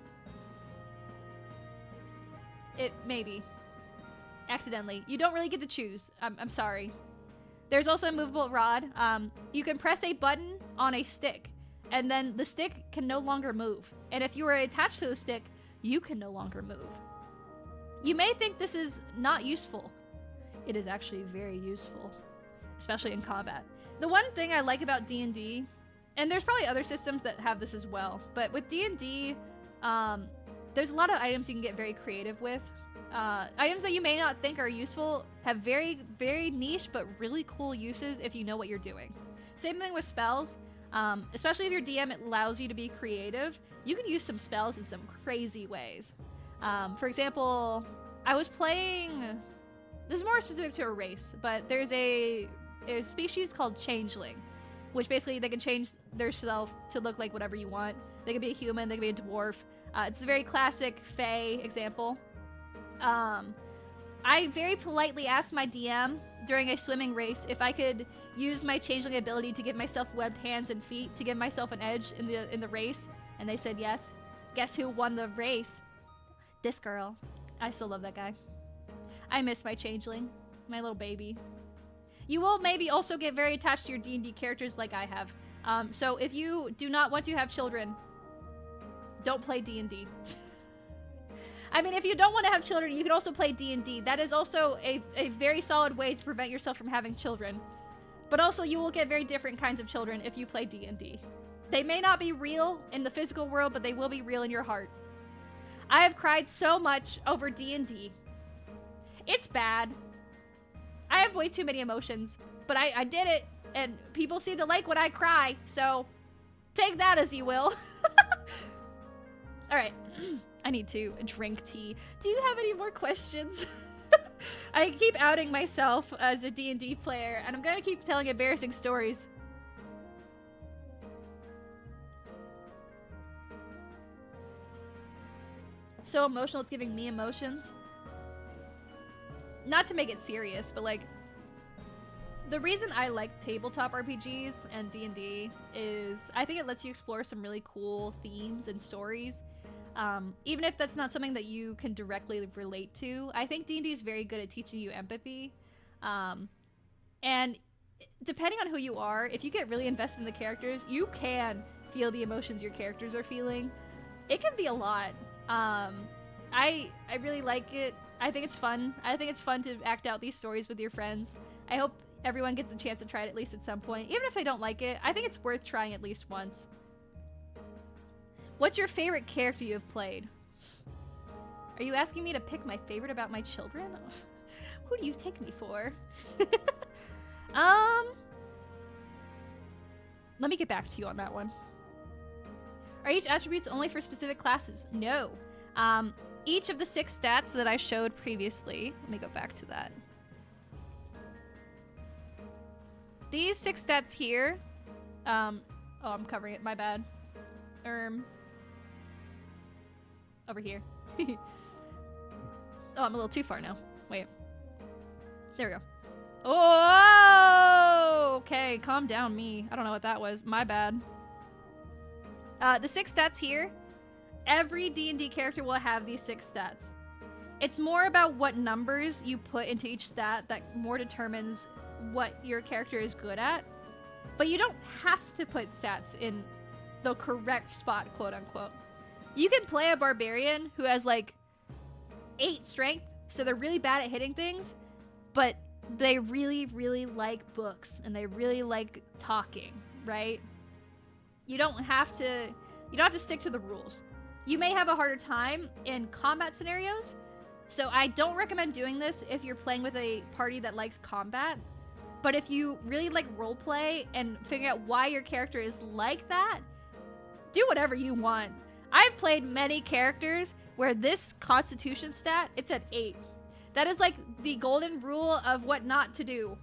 It maybe. Accidentally. You don't really get to choose. I'm sorry. There's also a movable rod. You can press a button on a stick, and then the stick can no longer move. And if you are attached to the stick, you can no longer move. You may think this is not useful. It is actually very useful, especially in combat. The one thing I like about D&D, and there's probably other systems that have this as well, but with D&D, there's a lot of items you can get very creative with. Items that you may not think are useful have very, very niche but really cool uses if you know what you're doing. Same thing with spells. Especially if your DM allows you to be creative, you can use some spells in some crazy ways. For example, I was playing... This is more specific to a race, but there's a species called changeling, which basically they can change their self to look like whatever you want. They can be a human, they can be a dwarf. It's a very classic Fae example. I very politely asked my DM during a swimming race if I could use my changeling ability to give myself webbed hands and feet to give myself an edge in the race, and they said yes. Guess who won the race? This girl. I still love that guy. I miss my changeling, my little baby. You will maybe also get very attached to your D&D characters like I have. So if you do not want to have children, don't play D&D. I mean, if you don't want to have children, you can also play D&D. That is also a very solid way to prevent yourself from having children. But also, you will get very different kinds of children if you play D&D. They may not be real in the physical world, but they will be real in your heart. I have cried so much over D&D. It's bad. I have way too many emotions, but I did it, and people seem to like when I cry, so take that as you will. Alright, I need to drink tea. Do you have any more questions? I keep outing myself as a D&D player, and I'm gonna keep telling embarrassing stories. So emotional, it's giving me emotions. Not to make it serious, but like, the reason I like tabletop RPGs and D&D is I think it lets you explore some really cool themes and stories. Even if that's not something that you can directly relate to, I think D&D is very good at teaching you empathy. And depending on who you are, if you get really invested in the characters, you can feel the emotions your characters are feeling. It can be a lot. I really like it. I think it's fun. I think it's fun to act out these stories with your friends. I hope everyone gets a chance to try it at least at some point. Even if they don't like it, I think it's worth trying at least once. What's your favorite character you have played? Are you asking me to pick my favorite about my children? Who do you take me for? Let me get back to you on that one. Are each attributes only for specific classes? No. Each of the 6 stats that I showed previously, let me go back to that. These 6 stats here, oh, I'm covering it, my bad. Over here. Oh, I'm a little too far now. Wait. There we go. Oh, okay, calm down, me. I don't know what that was. My bad. The 6 stats here, every D&D character will have these 6 stats. It's more about what numbers you put into each stat that more determines what your character is good at. But you don't have to put stats in the correct spot, quote unquote. You can play a barbarian who has like 8 strength, so they're really bad at hitting things, but they really, really like books and they really like talking, right? You don't have to stick to the rules. You may have a harder time in combat scenarios, so I don't recommend doing this if you're playing with a party that likes combat. But if you really like roleplay and figure out why your character is like that, do whatever you want. I've played many characters where this constitution stat, it's at 8. That is like the golden rule of what not to do.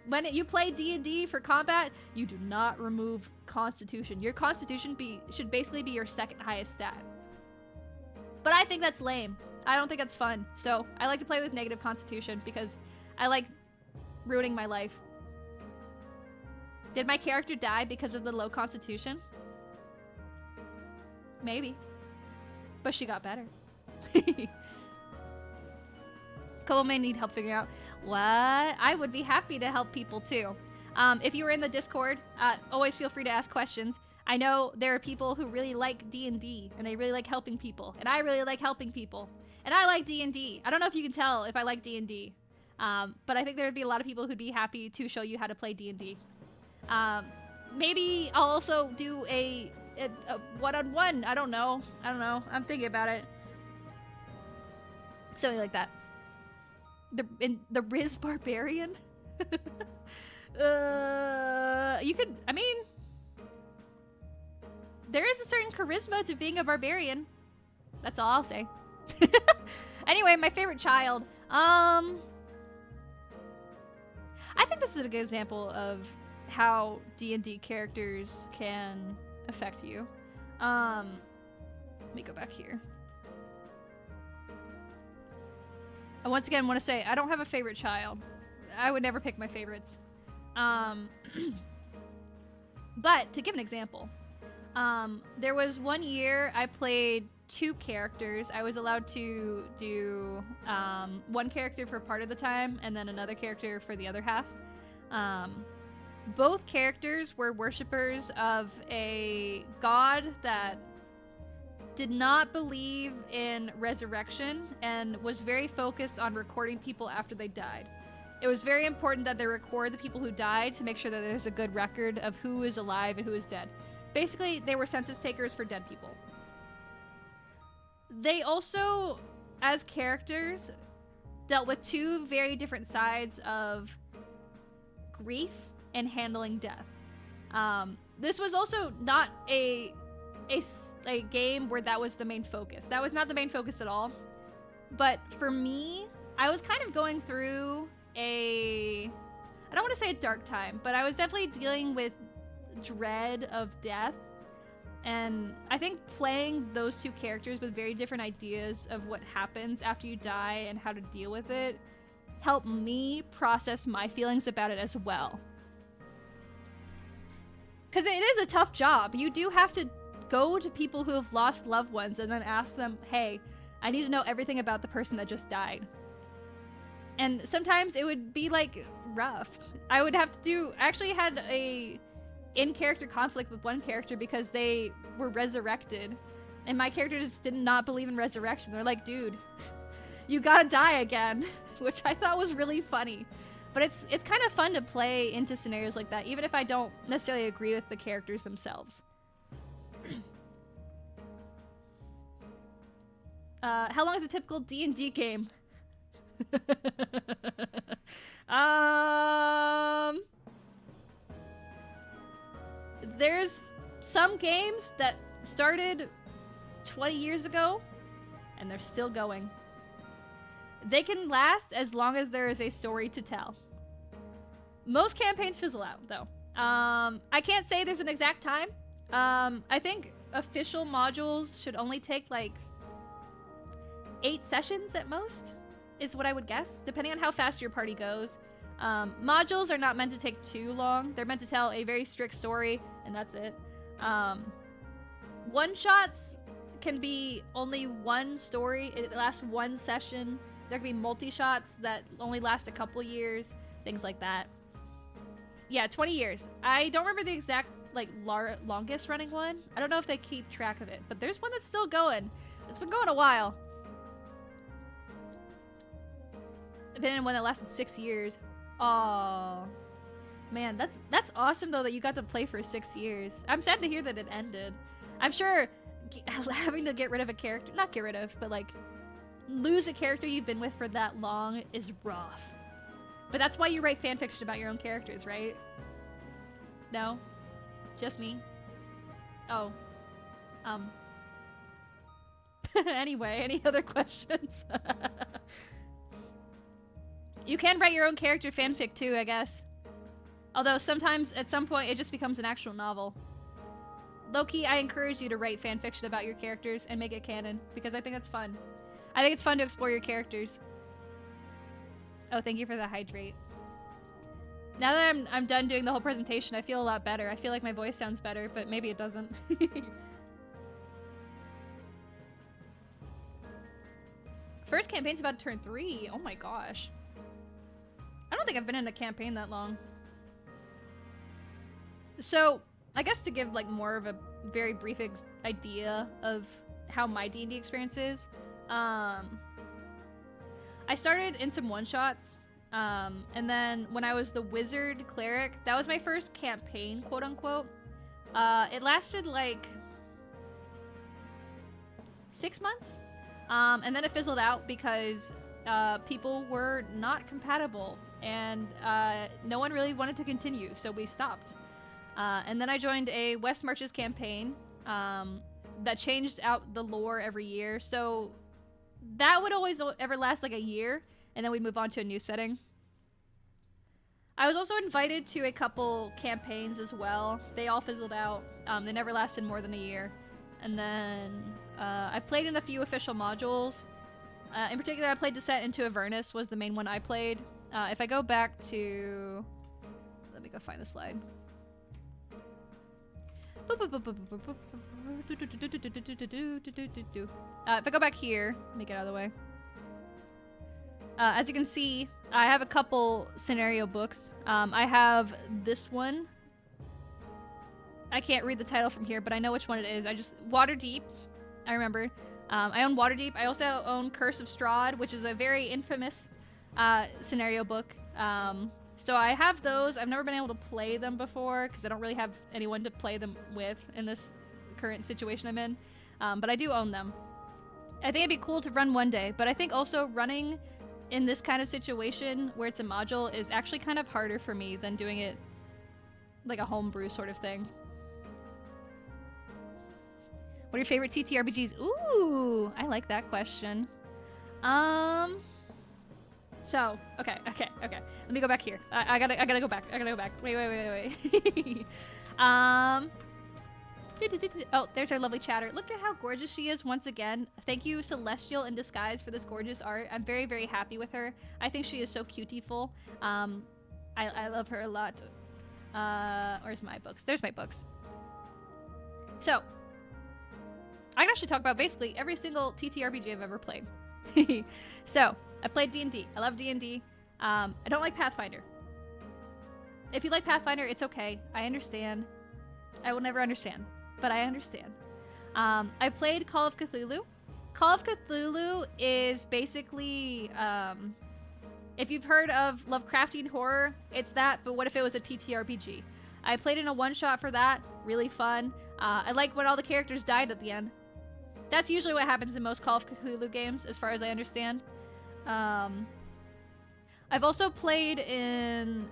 When you play D&D for combat, you do not remove constitution. Your constitution should basically be your 2nd highest stat. But I think that's lame. I don't think that's fun. So I like to play with negative constitution because I like ruining my life. Did my character die because of the low constitution? Maybe. But she got better. Cole may need help figuring out what. I would be happy to help people too. If you were in the Discord, always feel free to ask questions. I know there are people who really like D&D and they really like helping people, and I really like helping people, and I like D&D. I don't know if you can tell if I like D&D, but I think there would be a lot of people who'd be happy to show you how to play D&D. Maybe I'll also do a one-on-one. I don't know. I'm thinking about it. Something like that. The Riz Barbarian? You could, I mean, there is a certain charisma to being a barbarian. That's all I'll say. Anyway, my favorite child. I think this is a good example of how D&D characters can affect you. Let me go back here. I once again want to say I don't have a favorite child. I would never pick my favorites. But to give an example, there was one year I played 2 characters. I was allowed to do one character for part of the time and then another character for the other half. Both characters were worshippers of a god that did not believe in resurrection and was very focused on recording people after they died. It was very important that they record the people who died to make sure that there's a good record of who is alive and who is dead. Basically, they were census takers for dead people. They also, as characters, dealt with 2 very different sides of grief and handling death. This was also not a game where that was the main focus. That was not the main focus at all. But for me, I was kind of going through I don't want to say a dark time, but I was definitely dealing with dread of death. And I think playing those 2 characters with very different ideas of what happens after you die and how to deal with it helped me process my feelings about it as well. Because it is a tough job. You do have to go to people who have lost loved ones and then ask them, hey, I need to know everything about the person that just died. And sometimes it would be like rough. I would have to I actually had a in-character conflict with one character because they were resurrected and my character just did not believe in resurrection. They're like, dude, you gotta die again, which I thought was really funny. But it's kind of fun to play into scenarios like that, even if I don't necessarily agree with the characters themselves. How long is a typical D&D game? there's some games that started 20 years ago, and they're still going. They can last as long as there is a story to tell. Most campaigns fizzle out, though. I can't say there's an exact time. I think official modules should only take like 8 sessions at most, is what I would guess, depending on how fast your party goes. Modules are not meant to take too long. They're meant to tell a very strict story, and that's it. One-shots can be only one story. It lasts one session. There can be multi-shots that only last a couple years, things like that. Yeah, 20 years. I don't remember the exact like longest running one. I don't know if they keep track of it, but there's one that's still going. It's been going a while. I've been in one that lasted 6 years. Oh man, that's awesome though that you got to play for 6 years. I'm sad to hear that it ended. I'm sure having to get rid of a character, not get rid of, but like lose a character you've been with for that long is rough. But that's why you write fanfiction about your own characters, right? No? Just me? Oh. Anyway, any other questions? You can write your own character fanfic too, I guess. Although sometimes, at some point, it just becomes an actual novel. Low-key, I encourage you to write fanfiction about your characters and make it canon, because I think that's fun. I think it's fun to explore your characters. Oh, thank you for the hydrate. Now that I'm done doing the whole presentation, I feel a lot better. I feel like my voice sounds better, but maybe it doesn't. First campaign's about to turn 3. Oh my gosh. I don't think I've been in a campaign that long. So, I guess to give like more of a very brief idea of how my D&D experience is, I started in some one-shots, and then when I was the wizard cleric, that was my first campaign, quote-unquote. It lasted like 6 months, and then it fizzled out because people were not compatible, and no one really wanted to continue, so we stopped. And then I joined a West Marches campaign that changed out the lore every year, so that would always ever last like a year, and then we'd move on to a new setting. I was also invited to a couple campaigns as well. They all fizzled out. They never lasted more than a year. And then I played in a few official modules. In particular, I played Descent into Avernus was the main one I played. If I go back to... Let me go find the slide. If I go back here, let me get out of the way. As you can see, I have a couple scenario books. I have this one. I can't read the title from here, but I know which one it is. Waterdeep, I remember. I own Waterdeep. I also own Curse of Strahd, which is a very infamous scenario book. So I have those. I've never been able to play them before because I don't really have anyone to play them with in this current situation I'm in. But I do own them. I think it'd be cool to run one day, but I think also running in this kind of situation where it's a module is actually kind of harder for me than doing it like a homebrew sort of thing. What are your favorite TTRPGs? Ooh, I like that question. So, okay. Let me go back here. I gotta go back. Wait. Oh, there's our lovely chatter. Look at how gorgeous she is once again. Thank you, Celestial in Disguise, for this gorgeous art. I'm very, very happy with her. I think she is so cutieful. I love her a lot. Where's my books? There's my books. So, I can actually talk about basically every single TTRPG I've ever played. So, I played D&D. I love D&D. I don't like Pathfinder. If you like Pathfinder, it's okay. I understand. I will never understand, but I understand. I played Call of Cthulhu. Call of Cthulhu is basically, if you've heard of Lovecraftian horror, it's that, but what if it was a TTRPG? I played in a one-shot for that. Really fun. I like when all the characters died at the end. That's usually what happens in most Call of Cthulhu games, as far as I understand. I've also played in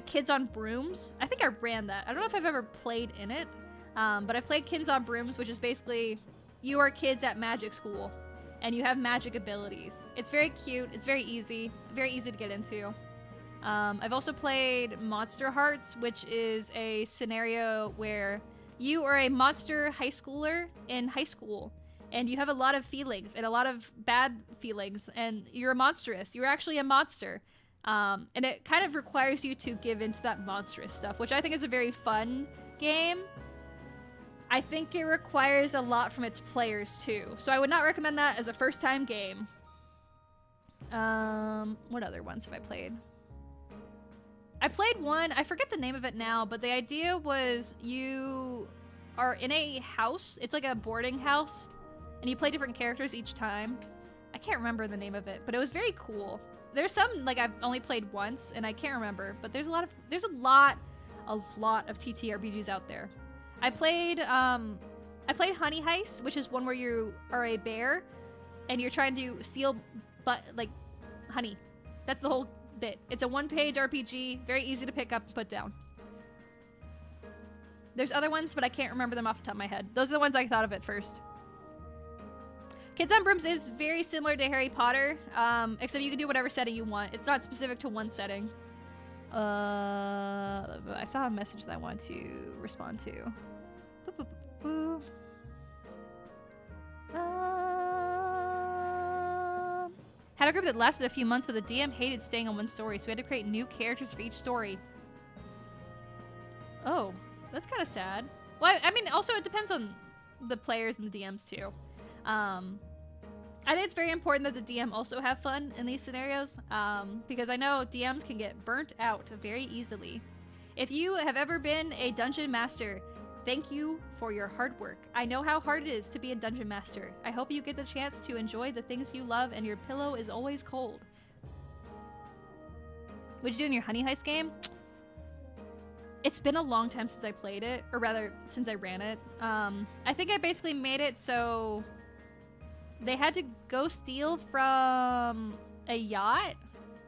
Kids on Brooms. I think I ran that. I don't know if I've ever played in it, but I played Kids on Brooms, which is basically you are kids at magic school, and you have magic abilities. It's very cute. It's very easy to get into. I've also played Monster Hearts, which is a scenario where you are a monster high schooler in high school, and you have a lot of feelings and a lot of bad feelings, and you're a monstrous. You're actually a monster. And it kind of requires you to give into that monstrous stuff, which I think is a very fun game. I think it requires a lot from its players too, so I would not recommend that as a first-time game. What other ones have I played? I played one, I forget the name of it now, but the idea was you are in a house. It's like a boarding house, and you play different characters each time. I can't remember the name of it, but it was very cool. There's some, like, I've only played once, and I can't remember, but there's a lot of TTRPGs out there. I played Honey Heist, which is one where you are a bear, and you're trying to steal, honey. That's the whole bit. It's a one-page RPG, very easy to pick up and put down. There's other ones, but I can't remember them off the top of my head. Those are the ones I thought of at first. Kids on Brooms is very similar to Harry Potter, except you can do whatever setting you want. It's not specific to one setting. I saw a message that I wanted to respond to. Boop, boop, boop, boop. Had a group that lasted a few months, but the DM hated staying on one story, so we had to create new characters for each story. Oh, that's kind of sad. Well, I mean, also it depends on the players and the DMs too. I think it's very important that the DM also have fun in these scenarios, because I know DMs can get burnt out very easily. If you have ever been a dungeon master, thank you for your hard work. I know how hard it is to be a dungeon master. I hope you get the chance to enjoy the things you love and your pillow is always cold. What'd you do in your Honey Heist game? It's been a long time since I played it, or rather, since I ran it. I think I basically made it so they had to go steal from a yacht,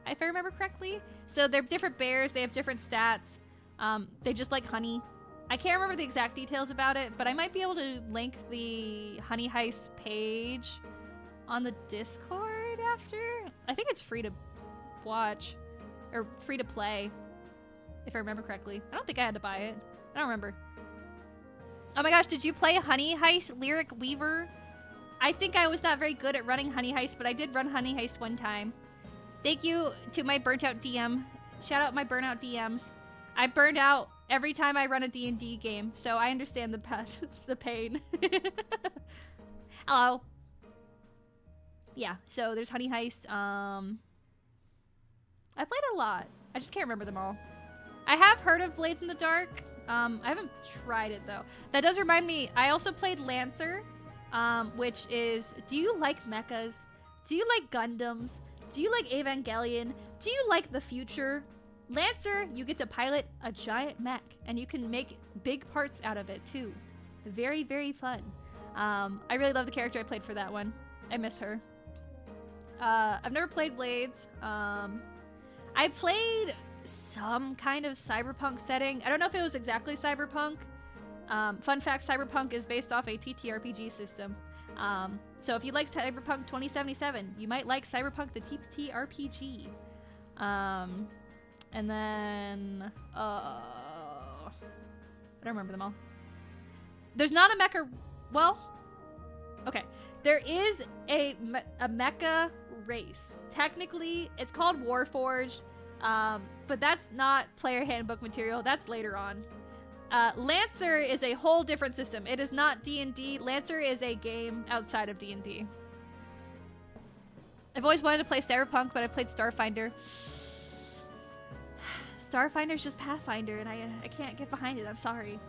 if I remember correctly. So they're different bears, they have different stats. They just like honey. I can't remember the exact details about it, but I might be able to link the Honey Heist page on the Discord after. I think it's free to watch, or free to play, if I remember correctly. I don't think I had to buy it. I don't remember. Oh my gosh, did you play Honey Heist Lyric Weaver? I think I was not very good at running Honey Heist, but I did run Honey Heist one time. Thank you to my burnt out DM. Shout out my burnout DMs. I burned out every time I run a D&D game, so I understand the pain. Hello. Yeah, so there's Honey Heist. I played a lot. I just can't remember them all. I have heard of Blades in the Dark. I haven't tried it though. That does remind me, I also played Lancer, which is, do you like mechas? Do you like Gundams? Do you like Evangelion? Do you like the future? Lancer, you get to pilot a giant mech, and you can make big parts out of it too. Very, very fun. I really love the character I played for that one. I miss her. I've never played Blades. I played some kind of cyberpunk setting. I don't know if it was exactly cyberpunk. Fun fact, cyberpunk is based off a TTRPG system. So if you like Cyberpunk 2077, you might like Cyberpunk the TTRPG. And then, I don't remember them all. There's not a mecha, well, okay. There is a mecha race. Technically, it's called Warforged, but that's not player handbook material. That's later on. Lancer is a whole different system. It is not D&D. Lancer is a game outside of D&D. I've always wanted to play Cyberpunk, but I played Starfinder. Starfinder's just Pathfinder, and I can't get behind it. I'm sorry.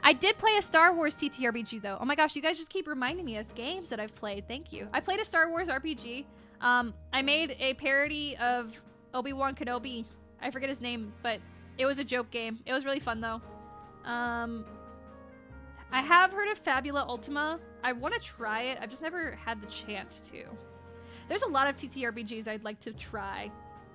I did play a Star Wars TTRPG, though. Oh my gosh, you guys just keep reminding me of games that I've played. Thank you. I played a Star Wars RPG. I made a parody of Obi-Wan Kenobi. I forget his name, but it was a joke game. It was really fun, though. I have heard of Fabula Ultima. I want to try it. I've just never had the chance to. There's a lot of TTRPGs I'd like to try.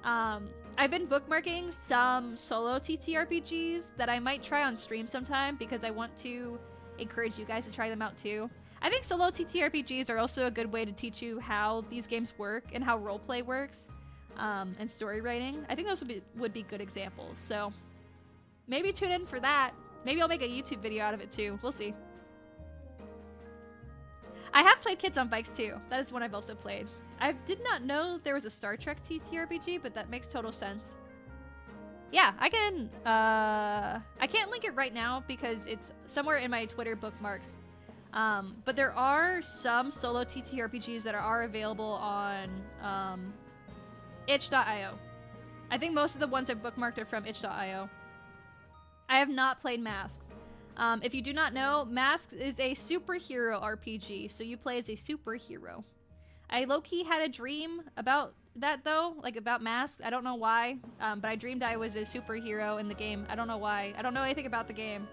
I've been bookmarking some solo TTRPGs that I might try on stream sometime because I want to encourage you guys to try them out too. I think solo TTRPGs are also a good way to teach you how these games work and how roleplay works, and story writing. I think those would be good examples. So maybe tune in for that. Maybe I'll make a YouTube video out of it too. We'll see. I have played Kids on Bikes too. That is one I've also played. I did not know there was a Star Trek TTRPG, but that makes total sense. Yeah, I can't link it right now because it's somewhere in my Twitter bookmarks. But there are some solo TTRPGs that are available on itch.io. I think most of the ones I've bookmarked are from itch.io. I have not played Masks. If you do not know, Masks is a superhero RPG, so you play as a superhero. I low-key had a dream about that, though, like about Masks. I don't know why, but I dreamed I was a superhero in the game. I don't know why. I don't know anything about the game.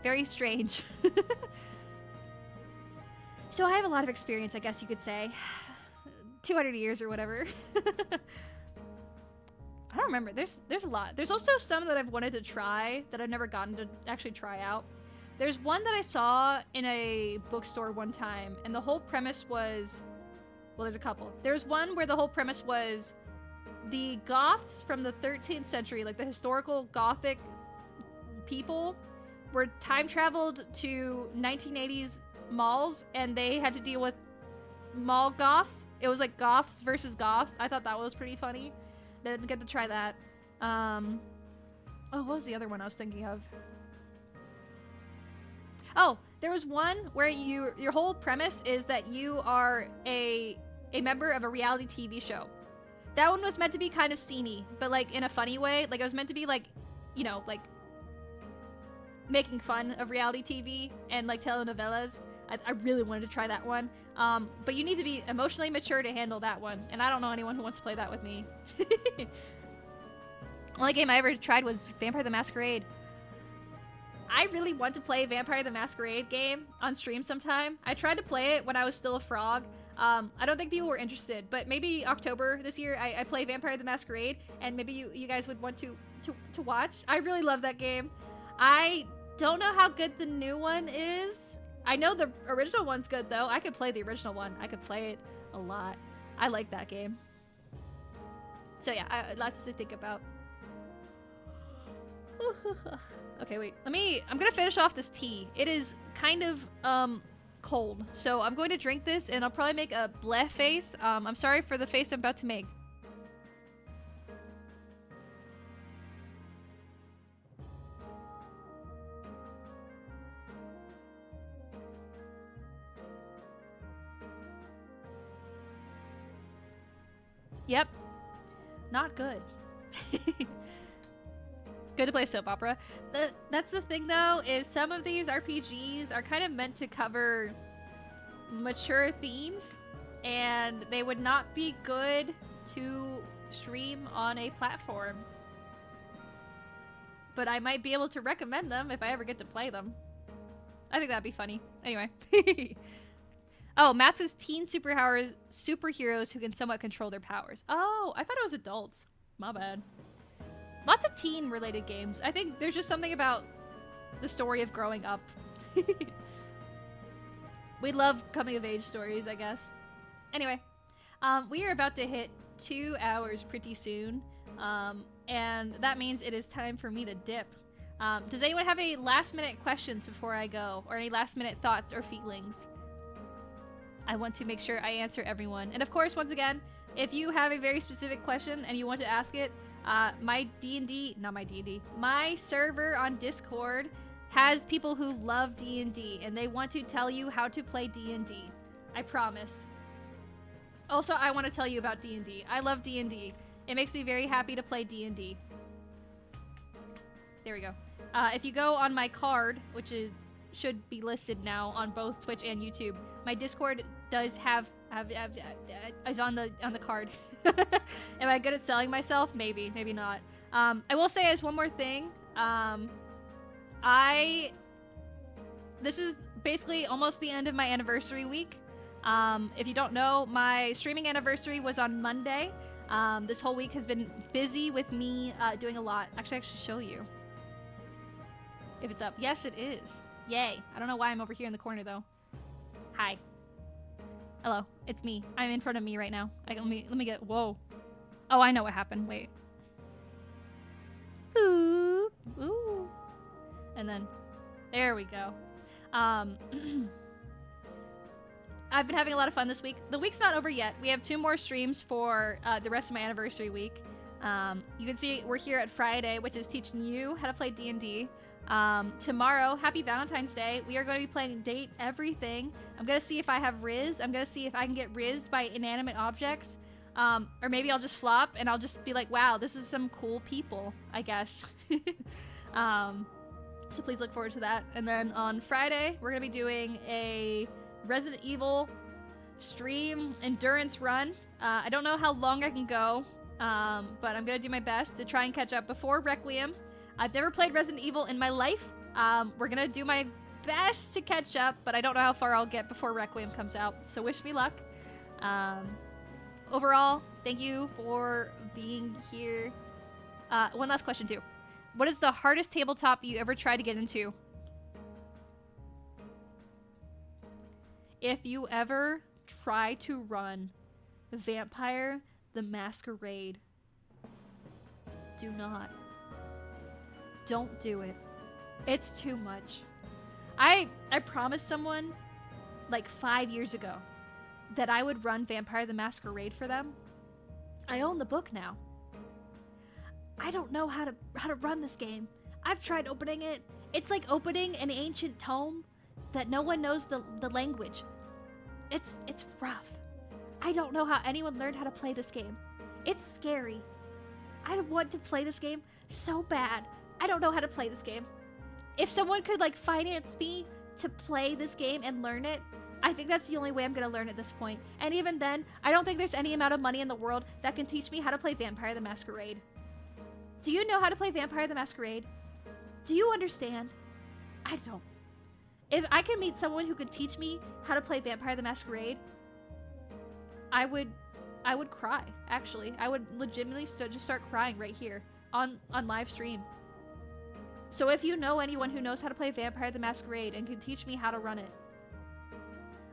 Very strange. So I have a lot of experience, I guess you could say. 200 years or whatever. I don't remember. There's a lot. There's also some that I've wanted to try that I've never gotten to actually try out. There's one that I saw in a bookstore one time, and the whole premise was... Well, there's a couple. There's one where the whole premise was the Goths from the 13th century, like the historical Gothic people, were time traveled to 1980s malls, and they had to deal with mall goths. It was like goths versus goths. I thought that was pretty funny. Didn't get to try that. Oh, what was the other one I was thinking of? Oh, there was one where your whole premise is that you are a member of a reality TV show. That one was meant to be kind of steamy, but like in a funny way. Like it was meant to be like, you know, like making fun of reality TV and like telenovelas. I really wanted to try that one. But you need to be emotionally mature to handle that one. And I don't know anyone who wants to play that with me. Only game I ever tried was Vampire the Masquerade. I really want to play Vampire the Masquerade game on stream sometime. I tried to play it when I was still a frog. I don't think people were interested, but maybe October this year I play Vampire the Masquerade, and maybe you guys would want to watch. I really love that game. I don't know how good the new one is. I know the original one's good, though. I could play the original one. I could play it a lot. I like that game. So yeah, lots to think about. Okay, wait. I'm gonna finish off this tea. It is kind of, cold. So I'm going to drink this, and I'll probably make a bleh face. I'm sorry for the face I'm about to make. Yep. Not good. Good to play a soap opera. That's the thing, though, is some of these RPGs are kind of meant to cover mature themes, and they would not be good to stream on a platform. But I might be able to recommend them if I ever get to play them. I think that'd be funny. Anyway. Oh, Mask is teen superheroes who can somewhat control their powers. Oh, I thought it was adults. My bad. Lots of teen-related games. I think there's just something about the story of growing up. We love coming-of-age stories, I guess. Anyway, we are about to hit 2 hours pretty soon, and that means it is time for me to dip. Does anyone have any last-minute questions before I go, or any last-minute thoughts or feelings? I want to make sure I answer everyone. And of course, once again, if you have a very specific question and you want to ask it, my server on Discord has people who love D&D, and they want to tell you how to play D&D. I promise. Also, I want to tell you about D&D. I love D&D. It makes me very happy to play D&D. There we go. If you go on my card, which should be listed now on both Twitch and YouTube, my Discord does is on the card. Am I good at selling myself? Maybe, maybe not. I will say as one more thing, this is basically almost the end of my anniversary week. If you don't know, my streaming anniversary was on Monday. This whole week has been busy with me doing a lot. Actually, I should show you if it's up. Yes, it is. Yay. I don't know why I'm over here in the corner, though. Hi. Hello. It's me. I'm in front of me right now. Let me get... Whoa. Oh, I know what happened. Wait. Ooh. Ooh. And then... There we go. I've been having a lot of fun this week. The week's not over yet. We have 2 more streams for the rest of my anniversary week. You can see we're here at Friday, which is teaching you how to play D&D. Tomorrow, happy Valentine's Day, we are going to be playing Date Everything. I'm going to see if I have Riz. I'm going to see if I can get rizzed by inanimate objects. Or maybe I'll just flop and I'll just be like, wow, this is some cool people, I guess. So please look forward to that. And then on Friday, we're going to be doing a Resident Evil stream endurance run. I don't know how long I can go, but I'm going to do my best to try and catch up before Requiem. I've never played Resident Evil in my life. We're going to do my best to catch up, but I don't know how far I'll get before Requiem comes out. So wish me luck. Overall, thank you for being here. One last question, too. What is the hardest tabletop you ever tried to get into? If you ever try to run Vampire the Masquerade, do not. Don't do it. It's too much. I promised someone like 5 years ago that I would run Vampire the Masquerade for them. I own the book now. I don't know how to run this game. I've tried opening it. It's like opening an ancient tome that no one knows the language. It's rough. I don't know how anyone learned how to play this game. It's scary. I want to play this game so bad. I don't know how to play this game. If someone could like finance me to play this game and learn it, I think that's the only way I'm gonna learn at this point. And even then, I don't think there's any amount of money in the world that can teach me how to play Vampire the Masquerade. Do you know how to play Vampire the Masquerade? Do you understand? I don't. If I can meet someone who could teach me how to play Vampire the Masquerade, I would cry, actually. I would legitimately just start crying right here on live stream. So if you know anyone who knows how to play Vampire the Masquerade and can teach me how to run it,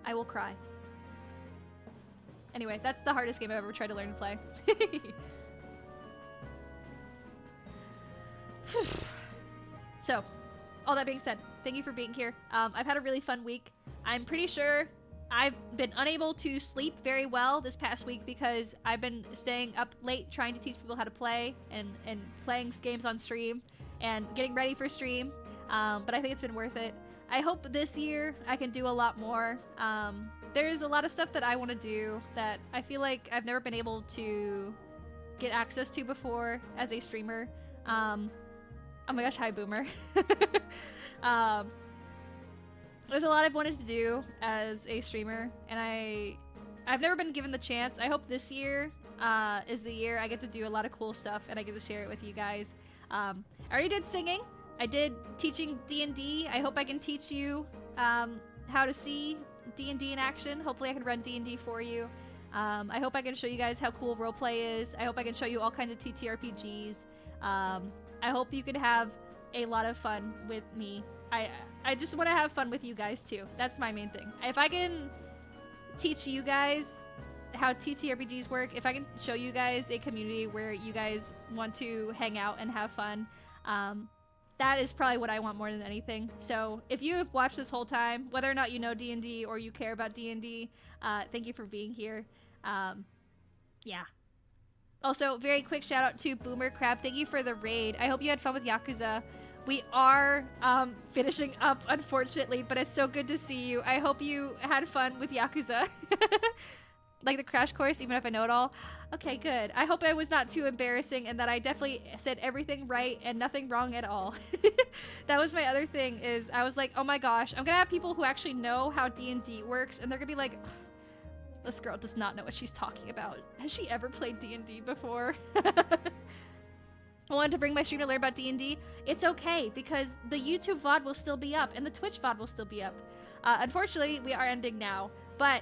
I will cry. Anyway, that's the hardest game I've ever tried to learn to play. So, all that being said, thank you for being here. I've had a really fun week. I'm pretty sure I've been unable to sleep very well this past week because I've been staying up late trying to teach people how to play and playing games on stream and getting ready for stream. But I think it's been worth it. I hope this year I can do a lot more. There's a lot of stuff that I want to do that I feel like I've never been able to get access to before as a streamer. Oh my gosh, hi Boomer. There's a lot I've wanted to do as a streamer, and I've never been given the chance. I hope this year is the year I get to do a lot of cool stuff and I get to share it with you guys. I already did singing. I did teaching D&D. I hope I can teach you how to see D&D in action. Hopefully I can run D&D for you. I hope I can show you guys how cool roleplay is. I hope I can show you all kinds of TTRPGs. I hope you can have a lot of fun with me. I just want to have fun with you guys too. That's my main thing. If I can teach you guys how TTRPGs work, if I can show you guys a community where you guys want to hang out and have fun, that is probably what I want more than anything. So if you have watched this whole time, whether or not you know D&D or you care about D&D, thank you for being here. Yeah. Also, very quick shout out to Boomer Crab. Thank you for the raid. I hope you had fun with Yakuza. We are finishing up, unfortunately, but it's so good to see you. I hope you had fun with Yakuza. Like the crash course, even if I know it all. Okay, good. I hope I was not too embarrassing and that I definitely said everything right and nothing wrong at all. That was my other thing, is I was like, oh my gosh, I'm gonna have people who actually know how D&D works, and they're gonna be like, this girl does not know what she's talking about. Has she ever played D&D before? I wanted to bring my stream to learn about D&D. It's okay, because the YouTube VOD will still be up, and the Twitch VOD will still be up. Unfortunately, we are ending now, but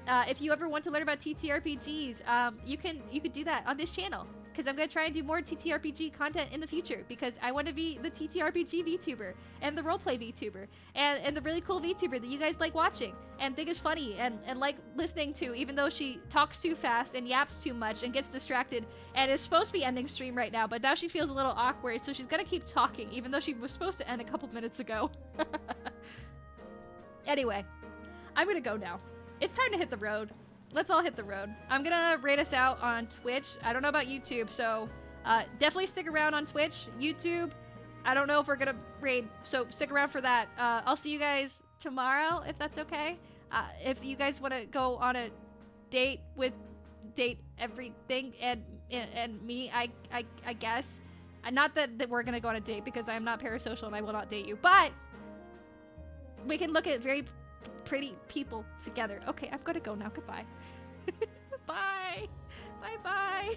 if you ever want to learn about TTRPGs, you can do that on this channel. Because I'm going to try and do more TTRPG content in the future. Because I want to be the TTRPG VTuber. And the roleplay VTuber. And the really cool VTuber that you guys like watching. And think is funny. And like listening to. Even though she talks too fast and yaps too much. And gets distracted. And is supposed to be ending stream right now. But now she feels a little awkward. So she's going to keep talking. Even though she was supposed to end a couple minutes ago. Anyway. I'm going to go now. It's time to hit the road. Let's all hit the road. I'm gonna rate us out on Twitch. I don't know about YouTube, so definitely stick around on Twitch. YouTube, I don't know if we're gonna raid, so stick around for that. I'll see you guys tomorrow, if that's okay. If you guys want to go on a date with date everything and me, I guess. Not that we're gonna go on a date, because I am not parasocial and I will not date you, but we can look at very pretty people together. Okay, I'm gonna go now. Goodbye. Bye. Bye-bye.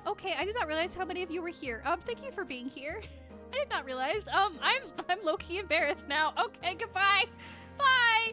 Okay, I did not realize how many of you were here. Thank you for being here. I did not realize. I'm low-key embarrassed now. Okay, goodbye. Bye.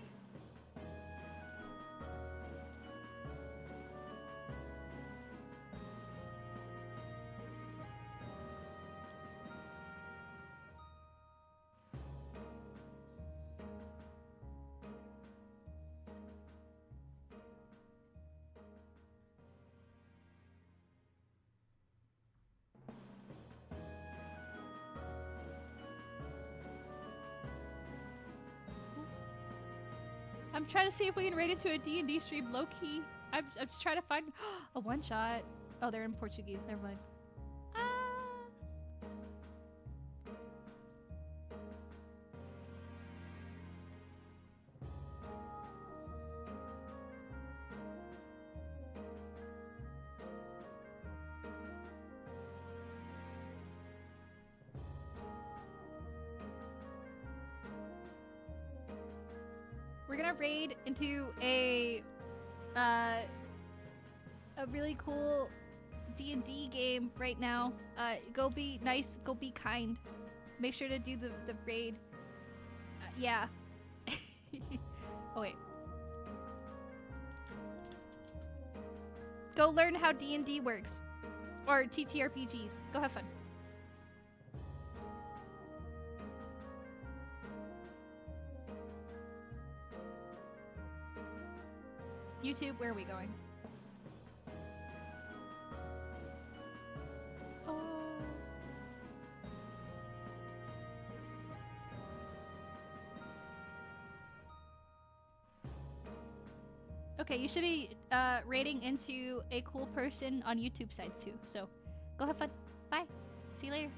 I'm trying to see if we can raid into a D&D stream low-key. I'm just trying to find a one-shot. Oh, they're in Portuguese. Never mind. We're gonna raid into a really cool D&D game right now. Go be nice, go be kind. Make sure to do the raid. Yeah. Oh wait. Go learn how D&D works. Or TTRPGs. Go have fun. YouTube, where are we going? Oh. Okay, you should be rating into a cool person on YouTube sites too. So, go have fun. Bye. See you later.